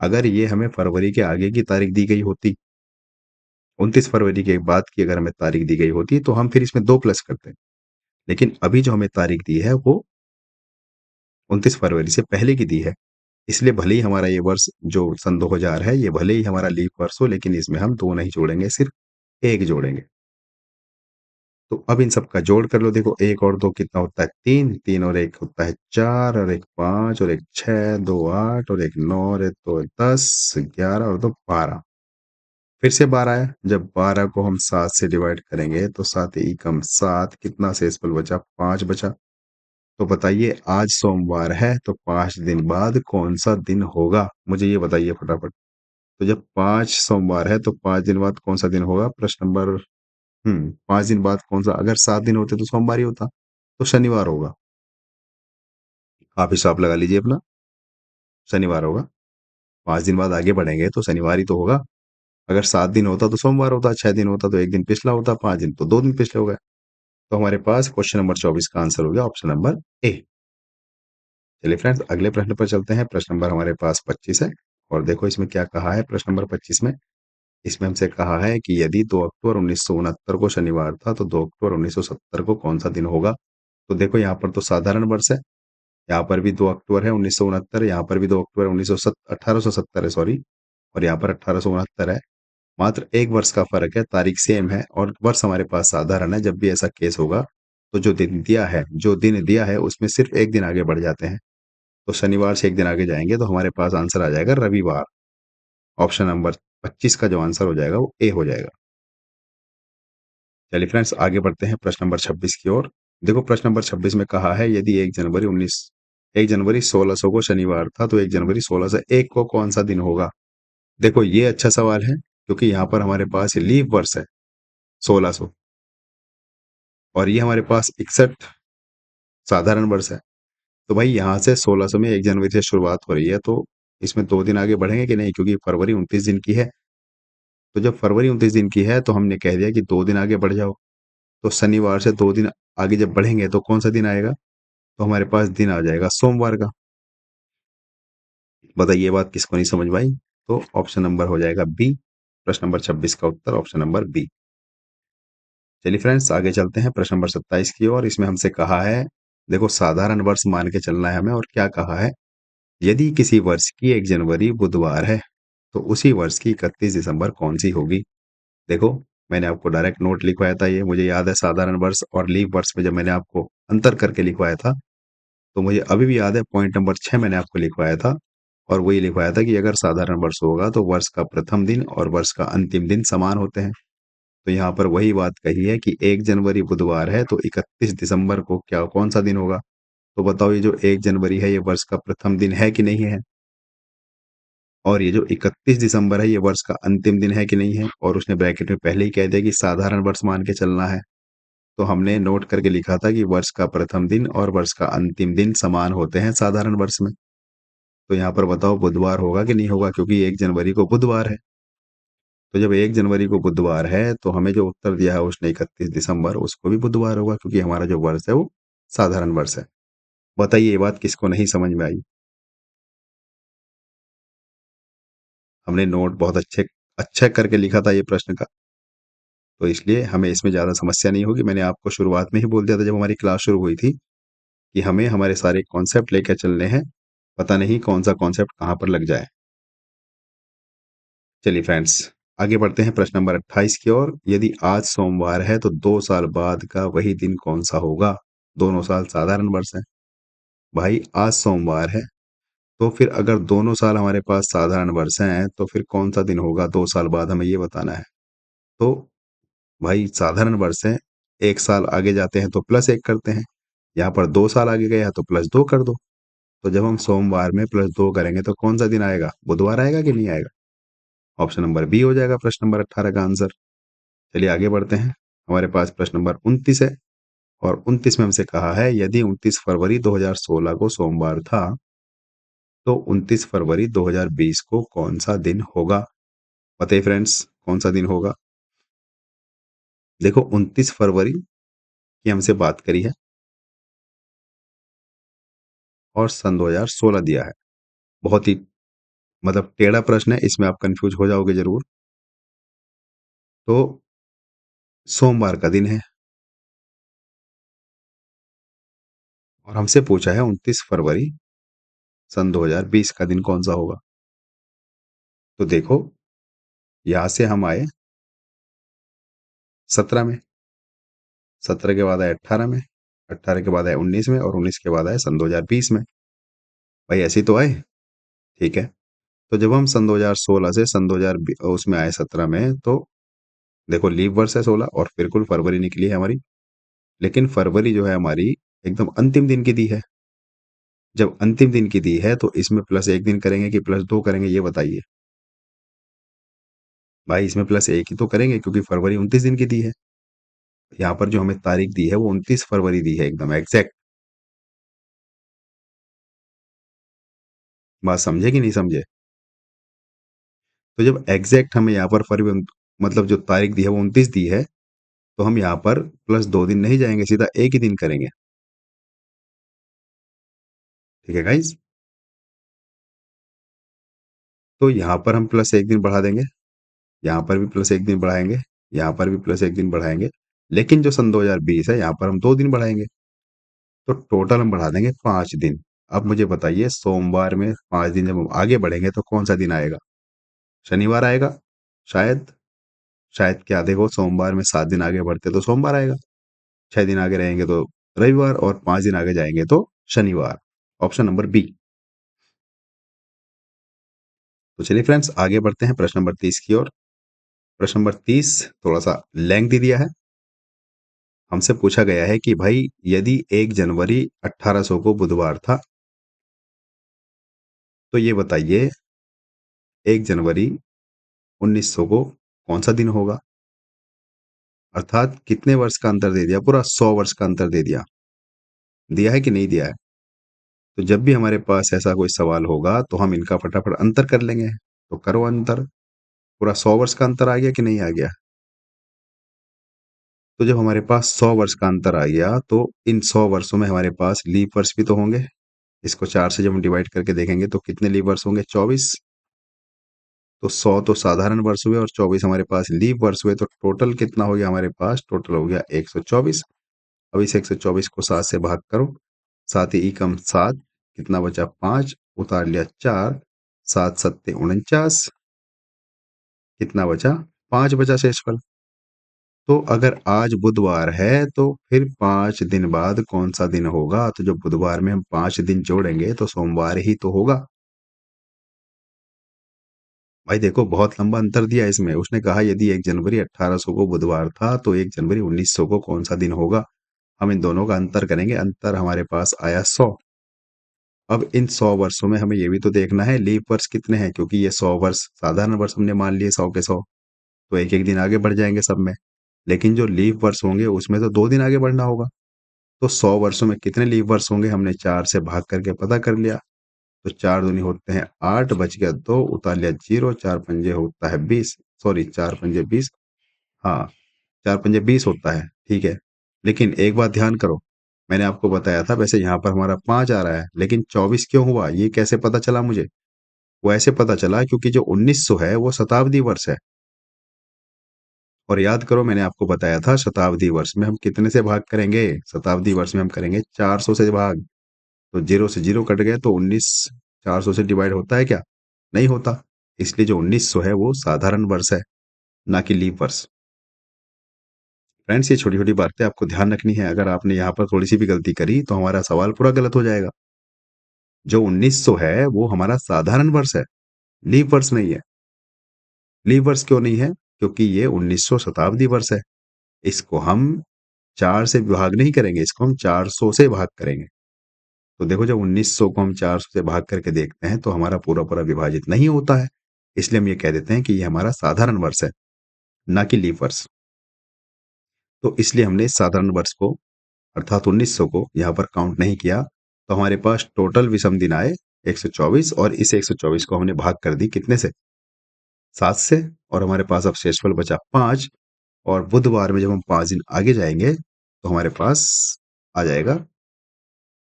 A: अगर ये हमें फरवरी के आगे की तारीख दी गई होती, 29 फरवरी के बाद की अगर हमें तारीख दी गई होती, तो हम फिर इसमें 2 प्लस करते। लेकिन अभी जो हमें तारीख दी है वो 29 फरवरी से पहले की दी है। इसलिए भले ही हमारा ये वर्ष जो सन 2000 है, ये भले ही हमारा लीप वर्ष हो, लेकिन इसमें हम 2 नहीं जोड़ेंगे, सिर्फ़ 1 जोड़ेंगे। तो अब इन सब का जोड़ कर लो, देखो 1 और 2 कितना होता है 3, 3 और 1 होता है 4 और 1 5 और 1 6, 2 8 और 1 9 और 1 2 10, 11 और 2 12। फिर से 12 आया, जब 12 को हम 7 से डिवाइड करेंगे तो 7 एकम 7, कितना शेषफल बचा? 5 बचा। तो बताइए आज सोमवार है तो 5 दिन बाद कौन सा दिन होगा? मुझे ये बताइए फटाफट। तो जब 5 सोमवार है तो 5 दिन बाद कौन सा दिन होगा? प्रश्न नंबर 5 दिन बाद कौन सा? अगर 7 दिन होते तो सोमवार ही होता, तो शनिवार होगा। आप हिसाब लगा लीजिए अपना, शनिवार होगा। 5 दिन बाद आगे बढ़ेंगे तो शनिवार ही तो होगा। अगर 7 दिन होता तो सोमवार होता, 6 दिन होता तो एक दिन पिछला होता, 5 दिन तो 2 दिन पिछले हो गए। तो हमारे पास क्वेश्चन नंबर 24 का आंसर हो गया ऑप्शन नंबर ए। चलिए फ्रेंड्स अगले प्रश्न पर चलते हैं। प्रश्न नंबर हमारे पास 25 है और देखो इसमें क्या कहा है प्रश्न नंबर 25 में। इसमें हमसे कहा है कि यदि 2 अक्टूबर 1969 को शनिवार था तो 2 अक्टूबर 1970 को कौन सा दिन होगा? तो देखो यहाँ पर तो साधारण वर्ष है, यहाँ पर भी 2 अक्टूबर है 1969, यहाँ पर भी 2 अक्टूबर 1870 है सॉरी, और यहाँ पर 1869 है। मात्र एक वर्ष का फर्क है, तारीख सेम है और वर्ष हमारे पास साधारण है। जब भी ऐसा केस होगा तो जो दिन दिया है उसमें सिर्फ एक दिन आगे बढ़ जाते हैं। तो शनिवार से एक दिन आगे जाएंगे तो हमारे पास आंसर आ जाएगा रविवार। ऑप्शन नंबर 25 का जो आंसर हो जाएगा वो ए हो जाएगा। चलिए फ्रेंड्स आगे बढ़ते हैं प्रश्न नंबर 26 की ओर। देखो प्रश्न नंबर 26 में कहा है यदि 1 जनवरी 1600 को शनिवार था तो 1 जनवरी 1601 को कौन सा दिन होगा? देखो ये अच्छा सवाल है क्योंकि यहाँ पर हमारे पास लीप वर्ष है 1600 और ये हमारे पास 61 साधारण वर्ष है। तो भाई यहाँ से 1600 में 1 जनवरी से शुरुआत हो रही है तो इसमें 2 दिन आगे बढ़ेंगे कि नहीं, क्योंकि फरवरी 29 दिन की है। तो जब फरवरी 29 दिन की है तो हमने कह दिया कि 2 दिन आगे बढ़ जाओ। तो शनिवार से 2 दिन आगे जब बढ़ेंगे तो कौन सा दिन आएगा? तो हमारे पास दिन आ जाएगा सोमवार का। बताइए ये बात किसको नहीं समझ में आई? तो ऑप्शन नंबर हो जाएगा बी। प्रश्न नंबर 26 का उत्तर ऑप्शन नंबर बी। चलिए फ्रेंड्स आगे चलते हैं प्रश्न नंबर 27 की ओर। इसमें हमसे कहा है, देखो साधारण वर्ष मान के चलना है हमें, और क्या कहा है, यदि किसी वर्ष की 1 जनवरी बुधवार है तो उसी वर्ष की 31 दिसंबर कौन सी होगी? देखो मैंने आपको डायरेक्ट नोट लिखवाया था, ये मुझे याद है, साधारण वर्ष और लीप वर्ष में जब मैंने आपको अंतर करके लिखवाया था तो मुझे अभी भी याद है, पॉइंट नंबर 6 मैंने आपको लिखवाया था और वही लिखवाया था कि अगर साधारण वर्ष होगा तो वर्ष का प्रथम दिन और वर्ष का अंतिम दिन समान होते हैं। तो यहाँ पर वही बात कही है कि 1 जनवरी बुधवार है तो 31 दिसंबर को क्या कौन सा दिन होगा? तो बताओ ये जो 1 जनवरी है ये वर्ष का प्रथम दिन है कि नहीं है? और ये जो 31 दिसंबर है ये वर्ष का अंतिम दिन है कि नहीं है? और उसने ब्रैकेट में पहले ही कह दिया कि साधारण वर्ष मान के चलना है। तो हमने नोट करके लिखा था कि वर्ष का प्रथम दिन और वर्ष का अंतिम दिन समान होते हैं साधारण वर्ष में। तो यहाँ पर बताओ बुधवार होगा कि नहीं होगा, क्योंकि 1 जनवरी को बुधवार है। तो जब 1 जनवरी को बुधवार है तो हमें जो उत्तर दिया है उसने 31 दिसंबर, उसको भी बुधवार होगा क्योंकि हमारा जो वर्ष है वो साधारण वर्ष है। बताइए ये बात किसको नहीं समझ में आई? हमने नोट बहुत अच्छे करके लिखा था ये प्रश्न का, तो इसलिए हमें इसमें ज़्यादा समस्या नहीं होगी। मैंने आपको शुरुआत में ही बोल दिया था जब हमारी क्लास शुरू हुई थी कि हमें हमारे सारे कॉन्सेप्ट लेकर चलने हैं, पता नहीं कौन सा कॉन्सेप्ट कहाँ पर लग जाए। चलिए फ्रेंड्स आगे बढ़ते हैं प्रश्न नंबर 28 की ओर। यदि आज सोमवार है तो 2 साल बाद का वही दिन कौन सा होगा? दोनों साल साधारण वर्ष है। भाई आज सोमवार है तो फिर अगर दोनों साल हमारे पास साधारण वर्ष हैं तो फिर कौन सा दिन होगा 2 साल बाद, हमें ये बताना है। तो भाई साधारण वर्ष है, 1 साल आगे जाते हैं तो +1 करते हैं, यहाँ पर 2 साल आगे गया तो +2 कर दो। तो जब हम सोमवार में +2 करेंगे तो कौन सा दिन आएगा? बुधवार आएगा कि नहीं आएगा? ऑप्शन नंबर बी हो जाएगा प्रश्न नंबर 18 का आंसर। चलिए आगे बढ़ते हैं। हमारे पास प्रश्न नंबर 29 है और 29 में हमसे कहा है यदि 29 फरवरी 2016 को सोमवार था तो 29 फरवरी 2020 को कौन सा दिन होगा? बताइए फ्रेंड्स कौन सा दिन होगा? देखो 29 फरवरी की हमसे बात करी है और सन 2016 दिया है। बहुत ही मतलब टेढ़ा प्रश्न है, इसमें आप कंफ्यूज हो जाओगे जरूर। तो सोमवार का दिन है और हमसे पूछा है 29 फरवरी सन 2020 का दिन कौन सा होगा? तो देखो यहां से हम आए 17 में, 17 के बाद आए 18 में, 18 के बाद आए 19 में और 19 के बाद आए सन 2020 में। भाई ऐसे ही तो आए, ठीक है। तो जब हम सन 2016 से सन 2000 उसमें आए 17 में, तो देखो लीप वर्ष है 16 और बिल्कुल फरवरी निकली है हमारी, लेकिन फरवरी जो है हमारी एकदम अंतिम दिन की दी है। जब अंतिम दिन की दी है तो इसमें प्लस एक दिन करेंगे कि प्लस दो करेंगे, ये बताइए। भाई इसमें प्लस एक ही तो करेंगे क्योंकि फरवरी 29 दिन की दी है। यहाँ पर जो हमें तारीख दी है वो 29 फरवरी दी है, एकदम एग्जैक्ट। बात समझे कि नहीं समझे? तो जब एग्जैक्ट हमें यहाँ पर फरवरी मतलब जो तारीख दी है वो 29 दी है, तो हम यहाँ पर प्लस 2 दिन नहीं जाएंगे, सीधा एक ही दिन करेंगे। ठीक है गाइज? तो यहाँ पर हम प्लस एक दिन बढ़ा देंगे, यहाँ पर भी प्लस एक दिन बढ़ाएंगे, यहाँ पर भी प्लस एक दिन बढ़ाएंगे, लेकिन जो सन 2020 है यहाँ पर हम 2 दिन बढ़ाएंगे, तो टोटल हम बढ़ा देंगे 5 दिन। अब मुझे बताइए सोमवार में 5 दिन जब हम आगे बढ़ेंगे तो कौन सा दिन आएगा? शनिवार आएगा शायद। शायद क्या, देखो सोमवार में 7 दिन आगे बढ़ते तो सोमवार आएगा, 6 दिन आगे रहेंगे तो रविवार, और 5 दिन आगे जाएंगे तो शनिवार। Option number B. तो चलिए फ्रेंड्स आगे बढ़ते हैं प्रश्न नंबर 30 की ओर। प्रश्न नंबर 30 थोड़ा सा लेंथी दिया है। हमसे पूछा गया है कि भाई यदि 1 जनवरी 1800 को बुधवार था, तो ये बताइए 1 जनवरी 1900 को कौन सा दिन होगा? अर्थात कितने वर्ष का अंतर दे दिया? पूरा 100 वर्ष का अंतर दे दिया। दिया है कि नहीं दिया है? तो जब भी हमारे पास ऐसा कोई सवाल होगा तो हम इनका फटाफट अंतर कर लेंगे। तो करो अंतर। पूरा 100 वर्ष का अंतर आ गया कि नहीं आ गया? तो जब हमारे पास 100 वर्ष का अंतर आ गया तो इन 100 वर्षों में हमारे पास लीप वर्ष भी तो होंगे। इसको 4 से जब हम डिवाइड करके देखेंगे तो कितने लीप वर्ष होंगे? 24। तो 100 तो साधारण वर्ष हुए और 24 हमारे पास लीप वर्ष हुए, तो टोटल कितना हो गया हमारे पास? टोटल हो गया 124। अब इस 124 को 7 से भाग करो, 7 ही एकम 7, कितना बचा? 5, उतार लिया 4, 7 सत्ते 49, कितना बचा? 5 बचा शेषफल। तो अगर आज बुधवार है तो फिर 5 दिन बाद कौन सा दिन होगा? तो जब बुधवार में हम 5 दिन जोड़ेंगे तो सोमवार ही तो होगा। भाई देखो बहुत लंबा अंतर दिया इसमें। उसने कहा यदि 1 जनवरी 1800 को बुधवार था तो 1 जनवरी 1900 को कौन सा दिन होगा? हम इन दोनों का अंतर करेंगे, अंतर हमारे पास आया 100। अब इन 100 वर्षों में हमें ये भी तो देखना है लीप वर्ष कितने हैं, क्योंकि ये 100 वर्ष साधारण वर्ष हमने मान लिए 100 के 100, तो एक एक दिन आगे बढ़ जाएंगे सब में। लेकिन जो लीप वर्ष होंगे उसमें तो 2 दिन आगे बढ़ना होगा। तो 100 वर्षों में कितने लीप वर्ष होंगे हमने 4 से भाग करके पता कर लिया। तो 4 दूनी होते हैं 8, बच गया 2, उतार लिया 0, 4 पंजे होता है 20, सॉरी 4 पंजे 20, हाँ 4 पंजे 20 होता है, ठीक है। लेकिन एक बात ध्यान करो, मैंने आपको बताया था वैसे यहाँ पर हमारा 5 आ रहा है, लेकिन 24 क्यों हुआ ये कैसे पता चला मुझे? वो ऐसे पता चला क्योंकि जो 1900 है वो शताब्दी वर्ष है। और याद करो मैंने आपको बताया था शताब्दी वर्ष में हम कितने से भाग करेंगे? शताब्दी वर्ष में हम करेंगे 400 से भाग। तो 0 से 0 कट गए तो 19 400 से डिवाइड होता है क्या? नहीं होता। इसलिए जो 1900 है वो साधारण वर्ष है, ना कि लीप वर्ष। फ्रेंड्स ये छोटी छोटी बातें आपको ध्यान रखनी है। अगर आपने यहाँ पर थोड़ी सी भी गलती करी तो हमारा सवाल पूरा गलत हो जाएगा। जो 1900 है वो हमारा साधारण वर्ष है, लीप वर्ष नहीं है। लीप वर्ष क्यों नहीं है? क्योंकि ये 1900 शताब्दी वर्ष है। इसको हम 4 से भाग नहीं करेंगे, इसको हम 400 से भाग करेंगे। तो देखो जब 1900 को हम 400 से भाग करके देखते हैं तो हमारा पूरा पूरा विभाजित नहीं होता है। इसलिए हम ये कह देते हैं कि ये हमारा साधारण वर्ष है, ना कि लीप वर्ष। तो इसलिए हमने इस साधारण वर्ष को अर्थात 1900 को यहाँ पर काउंट नहीं किया। तो हमारे पास टोटल विषम दिन आए 124, और इस 124 को हमने भाग कर दी कितने से? 7 से, और हमारे पास अब शेषफल बचा 5। और बुधवार में जब हम 5 दिन आगे जाएंगे तो हमारे पास आ जाएगा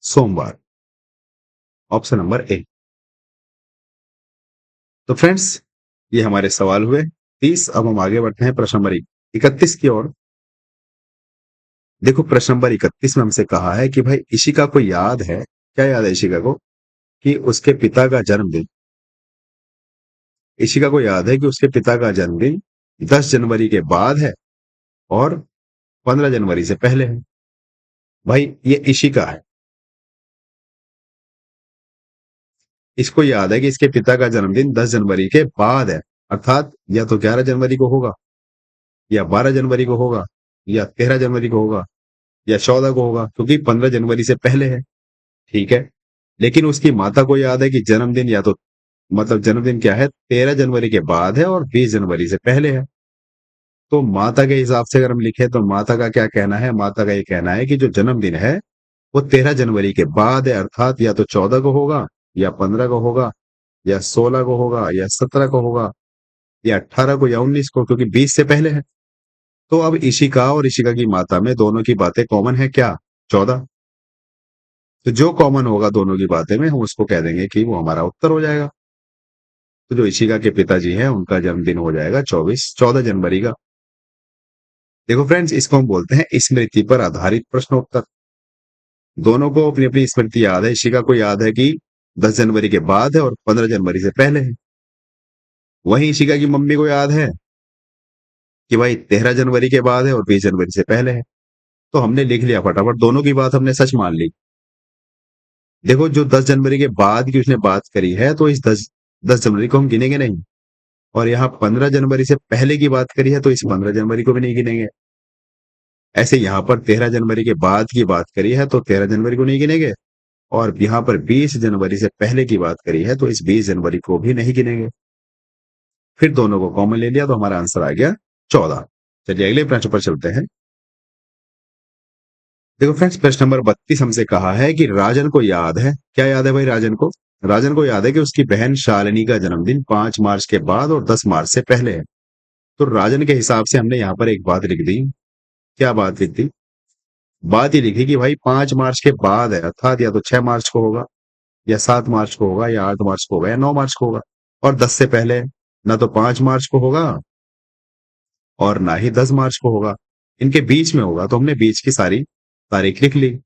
A: सोमवार। Option number A. तो फ्रेंड्स ये हमारे सवाल हुए 30। अब हम आगे बढ़ते हैं प्रश्न नंबर 31 की ओर। देखो प्रश्न नंबर 31 में हमसे कहा है कि भाई इशिका को याद है, क्या याद है इशिका को? कि उसके पिता का जन्मदिन, इशिका को याद है कि उसके पिता का जन्मदिन 10 जनवरी के बाद है और 15 जनवरी से पहले है। भाई ये इशिका है, इसको याद है कि इसके पिता का जन्मदिन 10 जनवरी के बाद है, अर्थात या तो 11 जनवरी को होगा, या 12 जनवरी को होगा, या 13 जनवरी को होगा। या 14 को होगा, क्योंकि 15 जनवरी से पहले है। ठीक है, लेकिन उसकी माता को याद है कि जन्मदिन या तो मतलब जन्मदिन क्या है, 13 जनवरी के बाद है और 20 जनवरी से पहले है। तो माता के हिसाब से अगर हम लिखे तो माता का क्या कहना है, माता का ये कहना है कि जो जन्मदिन है वो 13 जनवरी के बाद है, अर्थात या तो 14 को होगा, या 15 को होगा, या 16 को होगा, या 17 को होगा, या 18 को, या 19 को, क्योंकि 20 से पहले है। तो अब इशिका और इशिका की माता में दोनों की बातें कॉमन है क्या, 14। तो जो कॉमन होगा दोनों की बातें में हम उसको कह देंगे कि वो हमारा उत्तर हो जाएगा। तो जो इशिका के पिताजी हैं उनका जन्मदिन हो जाएगा 14 जनवरी का। देखो फ्रेंड्स, इसको हम बोलते हैं स्मृति पर आधारित प्रश्नोत्तर। दोनों को अपनी अपनी स्मृति याद है, इशिका को याद है कि 10 जनवरी के बाद है और 15 जनवरी से पहले है। वहीं इशिका की मम्मी को याद है कि भाई 13 जनवरी के बाद है और 20 जनवरी से पहले है। तो हमने लिख लिया फटाफट, दोनों की बात हमने सच मान ली। देखो, जो 10 जनवरी के बाद की उसने बात करी है तो इस 10 जनवरी को हम गिनेंगे नहीं, और यहाँ 15 जनवरी से पहले की बात करी है तो इस 15 जनवरी को भी नहीं गिनेंगे। ऐसे यहाँ पर 13 जनवरी के बाद की बात करी है तो 13 जनवरी को नहीं गिनेंगे, और यहाँ पर 20 जनवरी से पहले की बात करी है तो इस 20 जनवरी को भी नहीं गिनेंगे। फिर दोनों को कॉमन ले लिया तो हमारा आंसर आ गया 14। चलिए अगले प्रश्न पर चलते हैं। देखो फ्रेंड्स, प्रश्न नंबर 32 हमसे कहा है कि राजन को याद है, क्या याद है भाई राजन को, राजन को याद है कि उसकी बहन शालिनी का जन्मदिन 5 मार्च के बाद और 10 मार्च से पहले है। तो राजन के हिसाब से हमने यहाँ पर एक बात लिख दी। क्या बात लिख दी, बात ये लिखी कि भाई 5 मार्च के बाद है, अर्थात या तो 6 मार्च को होगा, या 7 मार्च को होगा, या 8 मार्च को होगा, या 9 मार्च को होगा। और 10 से पहले ना तो 5 मार्च को होगा और ना ही 10 मार्च को होगा, इनके बीच में होगा। तो हमने बीच की सारी तारीख लिख ली,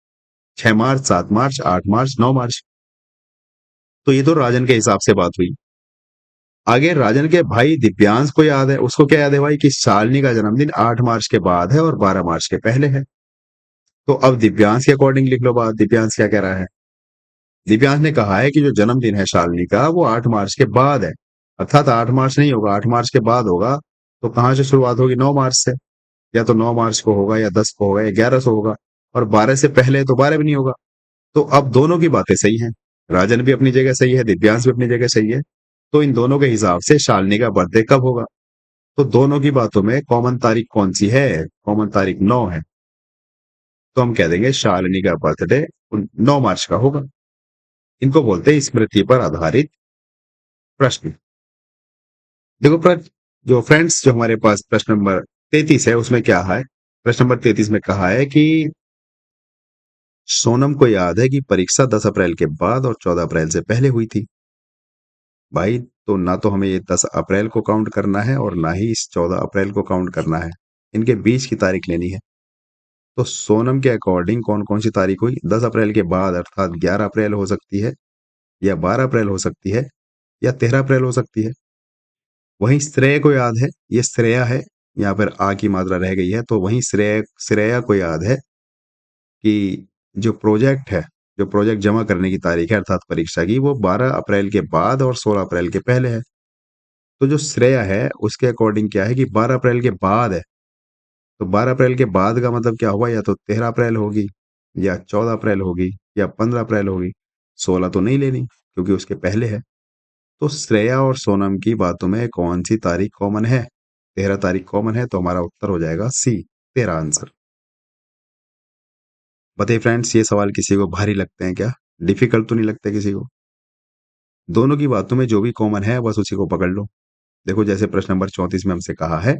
A: 6 मार्च, 7 मार्च, 8 मार्च, 9 मार्च। तो ये तो राजन के हिसाब से बात हुई। आगे राजन के भाई दिव्यांश को याद है, उसको क्या याद है भाई कि शालिनी का जन्मदिन 8 मार्च के बाद है और 12 मार्च के पहले है। तो अब दिव्यांश के अकॉर्डिंग लिख लो बात, दिव्यांश क्या कह रहा है। दिव्यांश ने कहा है कि जो जन्मदिन है शालिनी का वो 8 मार्च के बाद है, अर्थात 8 मार्च नहीं होगा, 8 मार्च के बाद होगा। तो कहां से शुरुआत होगी, 9 मार्च से। या तो 9 मार्च को होगा, या 10 को होगा, या 11 को होगा। और 12 से पहले है तो 12 भी नहीं होगा। तो अब दोनों की बातें सही हैं, राजन भी अपनी जगह सही है, दिव्यांश भी अपनी जगह सही है। तो इन दोनों के हिसाब से शालिनी का बर्थडे कब होगा। तो दोनों की बातों में कॉमन तारीख कौन सी है, कॉमन तारीख 9 है। तो हम कह देंगे शालिनी का बर्थडे 9 मार्च का होगा। इनको बोलते हैं स्मृति पर आधारित प्रश्न। देखो जो फ्रेंड्स, जो हमारे पास प्रश्न नंबर 33 है उसमें क्या है, प्रश्न नंबर 33 में कहा है कि सोनम को याद है कि परीक्षा 10 अप्रैल के बाद और 14 अप्रैल से पहले हुई थी। भाई, तो ना तो हमें ये 10 अप्रैल को काउंट करना है और ना ही इस 14 अप्रैल को काउंट करना है, इनके बीच की तारीख लेनी है। तो सोनम के अकॉर्डिंग कौन कौन सी तारीख हुई, 10 अप्रैल के बाद अर्थात 11 अप्रैल हो सकती है, या 12 अप्रैल हो सकती है, या 13 अप्रैल हो सकती है। वहीं श्रेय को याद है, ये श्रेया है, यहाँ पर आ की मात्रा रह गई है, तो वहीं श्रेया को याद है कि जो प्रोजेक्ट है, जो प्रोजेक्ट जमा करने की तारीख है अर्थात परीक्षा की, वो 12 अप्रैल के बाद और 16 अप्रैल के पहले है। तो जो श्रेया है उसके अकॉर्डिंग क्या है कि 12 अप्रैल के बाद है। तो 12 अप्रैल के बाद का मतलब क्या हुआ, या तो 13 अप्रैल होगी, या 14 अप्रैल होगी, या 15 अप्रैल होगी। 16 तो नहीं लेनी क्योंकि उसके पहले है। तो श्रेया और सोनम की बातों में कौन सी तारीख कॉमन है, 13 तारीख कॉमन है। तो हमारा उत्तर हो जाएगा सी, 13 आंसर। बताइए फ्रेंड्स, ये सवाल किसी को भारी लगते हैं क्या, डिफिकल्ट तो नहीं लगते किसी को। दोनों की बातों में जो भी कॉमन है बस उसी को पकड़ लो। देखो, जैसे प्रश्न नंबर 34 में हमसे कहा है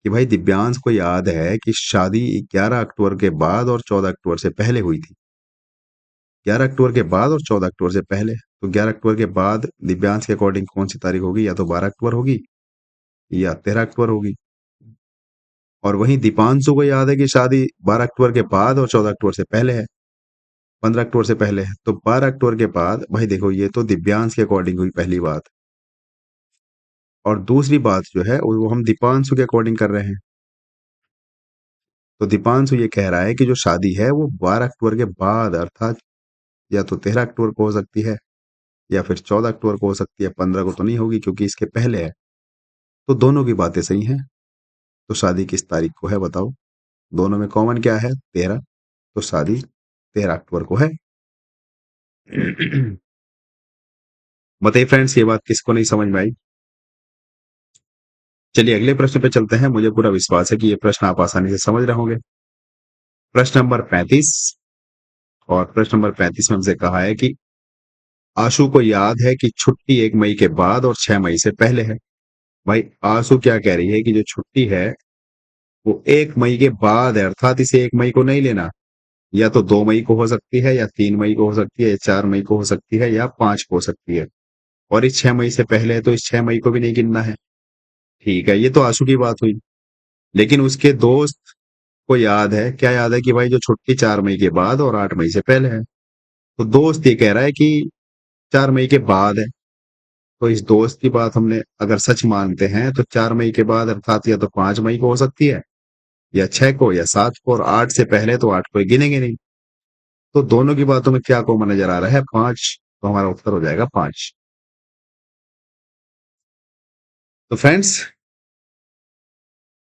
A: कि भाई दिव्यांश को याद है कि शादी 11 अक्टूबर के बाद और 14 अक्टूबर से पहले हुई थी। 11 अक्टूबर के बाद और 14 अक्टूबर से पहले, तो 11 अक्टूबर के बाद दिव्यांश के अकॉर्डिंग कौन सी तारीख होगी, या तो 12 अक्टूबर होगी, या 13 अक्टूबर होगी। और वहीं दीपांशु को याद है कि शादी 12 अक्टूबर के बाद और 14 अक्टूबर से पहले है, 15 अक्टूबर से पहले है। तो 12 अक्टूबर के बाद, भाई देखो ये तो दिव्यांश के अकॉर्डिंग हुई पहली बात, और दूसरी बात जो है वो हम दीपांशु के अकॉर्डिंग कर रहे हैं। तो दीपांशु ये कह रहा है कि जो शादी है वो 12 अक्टूबर के बाद, अर्थात या तो 13 अक्टूबर को हो सकती है, या फिर 14 अक्टूबर को हो सकती है, 15 को तो नहीं होगी क्योंकि इसके पहले है। तो दोनों की बातें सही हैं। तो शादी किस तारीख को है बताओ। दोनों में कॉमन क्या है? 13। तो शादी 13 अक्टूबर को है। बताइए फ्रेंड्स, ये बात किसको नहीं समझ में आई? चलिए अगले प्रश्न पे चलते हैं। मुझे पूरा विश्वास है कि ये प्रश्न आप आसानी से समझ रहे होंगे। प्रश्न नंबर 35। और प्रश्न नंबर 35 में हमसे कहा है कि आशु को याद है कि छुट्टी 1 मई के बाद और 6 मई से पहले है। भाई आशु क्या कह रही है कि जो छुट्टी है वो 1 मई के बाद है, अर्थात इसे 1 मई को नहीं लेना। या तो 2 मई को हो सकती है, या 3 मई को हो सकती है, या 4 मई को हो सकती है, या 5 को हो सकती है। और इस 6 मई से पहले है तो इस 6 मई को भी नहीं गिनना है। ठीक है, ये तो आशु की बात हुई। लेकिन उसके दोस्त को याद है, क्या याद है? कि भाई जो छुट्टी 4 मई के बाद और 8 मई से पहले है। तो दोस्त ये कह रहा है कि 4 मई के बाद है। तो इस दोस्त की बात हमने अगर सच मानते हैं तो 4 मई के बाद अर्थात या तो 5 मई को हो सकती है, या 6 को, या 7 को। और 8 से पहले तो 8 को गिनेंगे नहीं। तो दोनों की बातों में क्या कॉमन नजर आ रहा है? 5। तो हमारा उत्तर हो जाएगा 5। तो फ्रेंड्स,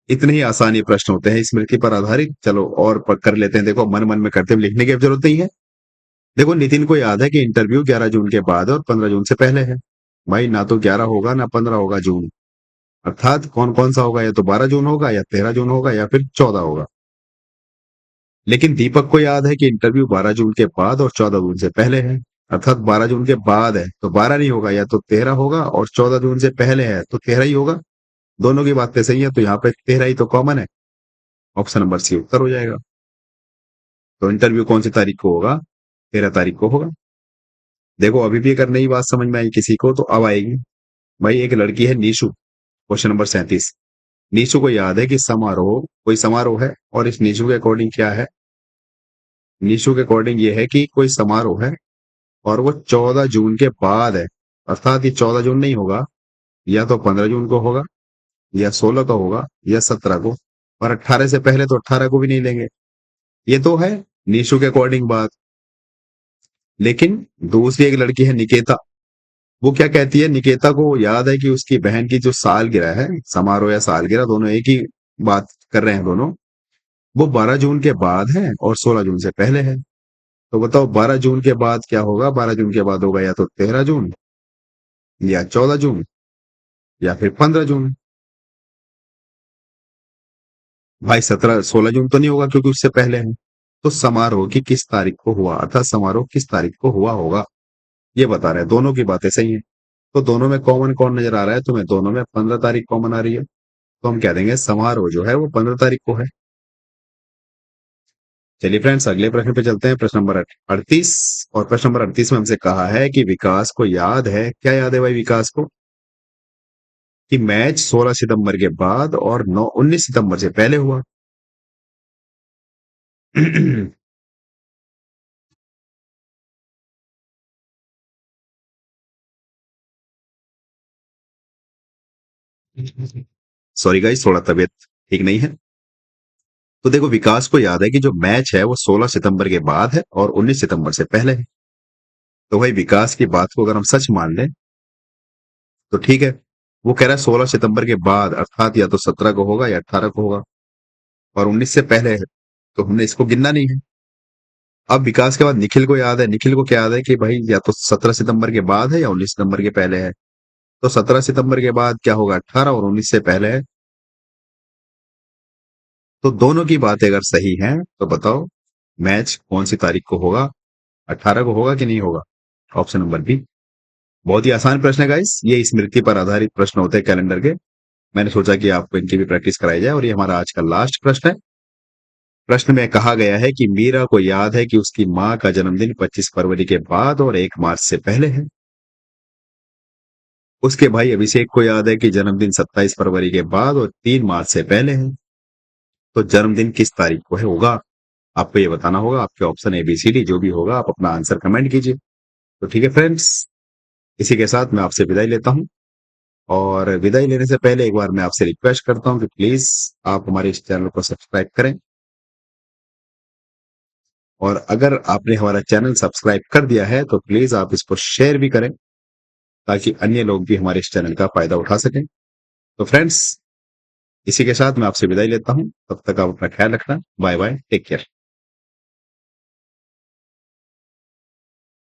A: इतने ही आसान ये प्रश्न होते हैं स्मृति पर आधारित। चलो और कर लेते हैं। देखो मन मन में करते हुए लिखने की अब जरूरत नहीं है। देखो नितिन को याद है कि इंटरव्यू 11 जून के बाद और 15 जून से पहले है। भाई ना तो 11 होगा ना 15 होगा जून। अर्थात कौन कौन सा होगा? या तो 12 जून होगा, या 13 जून होगा, या फिर 14 होगा। लेकिन दीपक को याद है कि इंटरव्यू 12 जून के बाद और 14 जून से पहले है। अर्थात 12 जून के बाद है तो 12 नहीं होगा, या तो 13 होगा। और 14 जून से पहले है तो 13 ही होगा। दोनों की बातें सही है, तो यहाँ पे 13 ही तो कॉमन है। ऑप्शन नंबर सी उत्तर हो जाएगा। तो इंटरव्यू कौन सी तारीख को होगा? 13 तारीख को होगा। देखो अभी भी अगर नई बात समझ में आई किसी को तो अब आएगी। भाई एक लड़की है नीशु, क्वेश्चन नंबर 37। नीशु को याद है कि समारोह, कोई समारोह है। और इस नीशु के अकॉर्डिंग क्या है? नीशु के अकॉर्डिंग ये है कि कोई समारोह है और वो 14 जून के बाद है। अर्थात ये 14 जून नहीं होगा, या तो 15 जून को होगा, या 16 को होगा, या 17 को। और 18 से पहले तो 18 को भी नहीं लेंगे। ये तो है नीशु के अकॉर्डिंग बात। लेकिन दूसरी एक लड़की है निकेता। वो क्या कहती है? निकेता को याद है कि उसकी बहन की जो सालगिरह है, समारोह या सालगिरह दोनों एक ही बात कर रहे हैं दोनों, वो 12 जून के बाद है और 16 जून से पहले है। तो बताओ 12 जून के बाद क्या होगा? 12 जून के बाद होगा या तो 13 जून, या 14 जून, या फिर 15 जून। भाई 16 जून तो नहीं होगा क्योंकि उससे पहले है। तो समारोह की किस तारीख को हुआ, अर्थात समारोह किस तारीख को हुआ होगा, ये बता रहे हैं। दोनों की बातें सही है। तो दोनों में कॉमन कौन नजर आ रहा है तुम्हें? दोनों में 15 तारीख कॉमन आ रही है। तो हम कह देंगे समारोह जो है वो 15 तारीख को है। चलिए फ्रेंड्स अगले प्रश्न पे चलते हैं। प्रश्न नंबर 38। और प्रश्न नंबर 38 में हमसे कहा है कि विकास को याद है, क्या याद है भाई विकास को? कि मैच 16 सितंबर के बाद और 19 सितंबर से पहले हुआ। सॉरी गाइस, थोड़ा तबीयत ठीक नहीं है। तो देखो विकास को याद है कि जो मैच है वो 16 सितंबर के बाद है और 19 सितंबर से पहले है। तो भाई विकास की बात को अगर हम सच मान लें तो ठीक है। वो कह रहा है 16 सितंबर के बाद, अर्थात या तो 17 को होगा या 18 को होगा। और 19 से पहले है तो हमने इसको गिनना नहीं है। अब विकास के बाद निखिल को याद है। निखिल को क्या याद है? कि भाई या तो 17 सितंबर के बाद है या 19 सितंबर के पहले है। तो 17 सितंबर के बाद क्या होगा? 18। और 19 से पहले है। तो दोनों की बातें अगर सही हैं तो बताओ मैच कौन सी तारीख को होगा? 18 को होगा कि नहीं होगा? Option number B. बहुत ही आसान प्रश्न है गाइस। ये स्मृति पर आधारित प्रश्न होते हैं कैलेंडर के। मैंने सोचा कि आपको इनकी भी प्रैक्टिस कराई जाए। और ये हमारा आज का लास्ट प्रश्न है। प्रश्न में कहा गया है कि मीरा को याद है कि उसकी मां का जन्मदिन 25 फरवरी के बाद और 1 मार्च से पहले है। उसके भाई अभिषेक को याद है कि जन्मदिन 27 फरवरी के बाद और 3 मार्च से पहले है। तो जन्मदिन किस तारीख को है होगा? आपको ये बताना होगा। आपके ऑप्शन ABCD जो भी होगा आप अपना आंसर कमेंट कीजिए। तो ठीक है फ्रेंड्स, इसी के साथ मैं आपसे विदाई लेता हूँ। और विदाई लेने से पहले एक बार मैं आपसे रिक्वेस्ट करता हूँ कि प्लीज आप हमारे इस चैनल को सब्सक्राइब करें। और अगर आपने हमारा चैनल सब्सक्राइब कर दिया है तो प्लीज आप इसको शेयर भी करें ताकि अन्य लोग भी हमारे इस चैनल का फायदा उठा सकें। तो फ्रेंड्स, इसी के साथ मैं आपसे विदाई लेता हूँ। तब तक आप अपना ख्याल रखना। Bye bye, take care.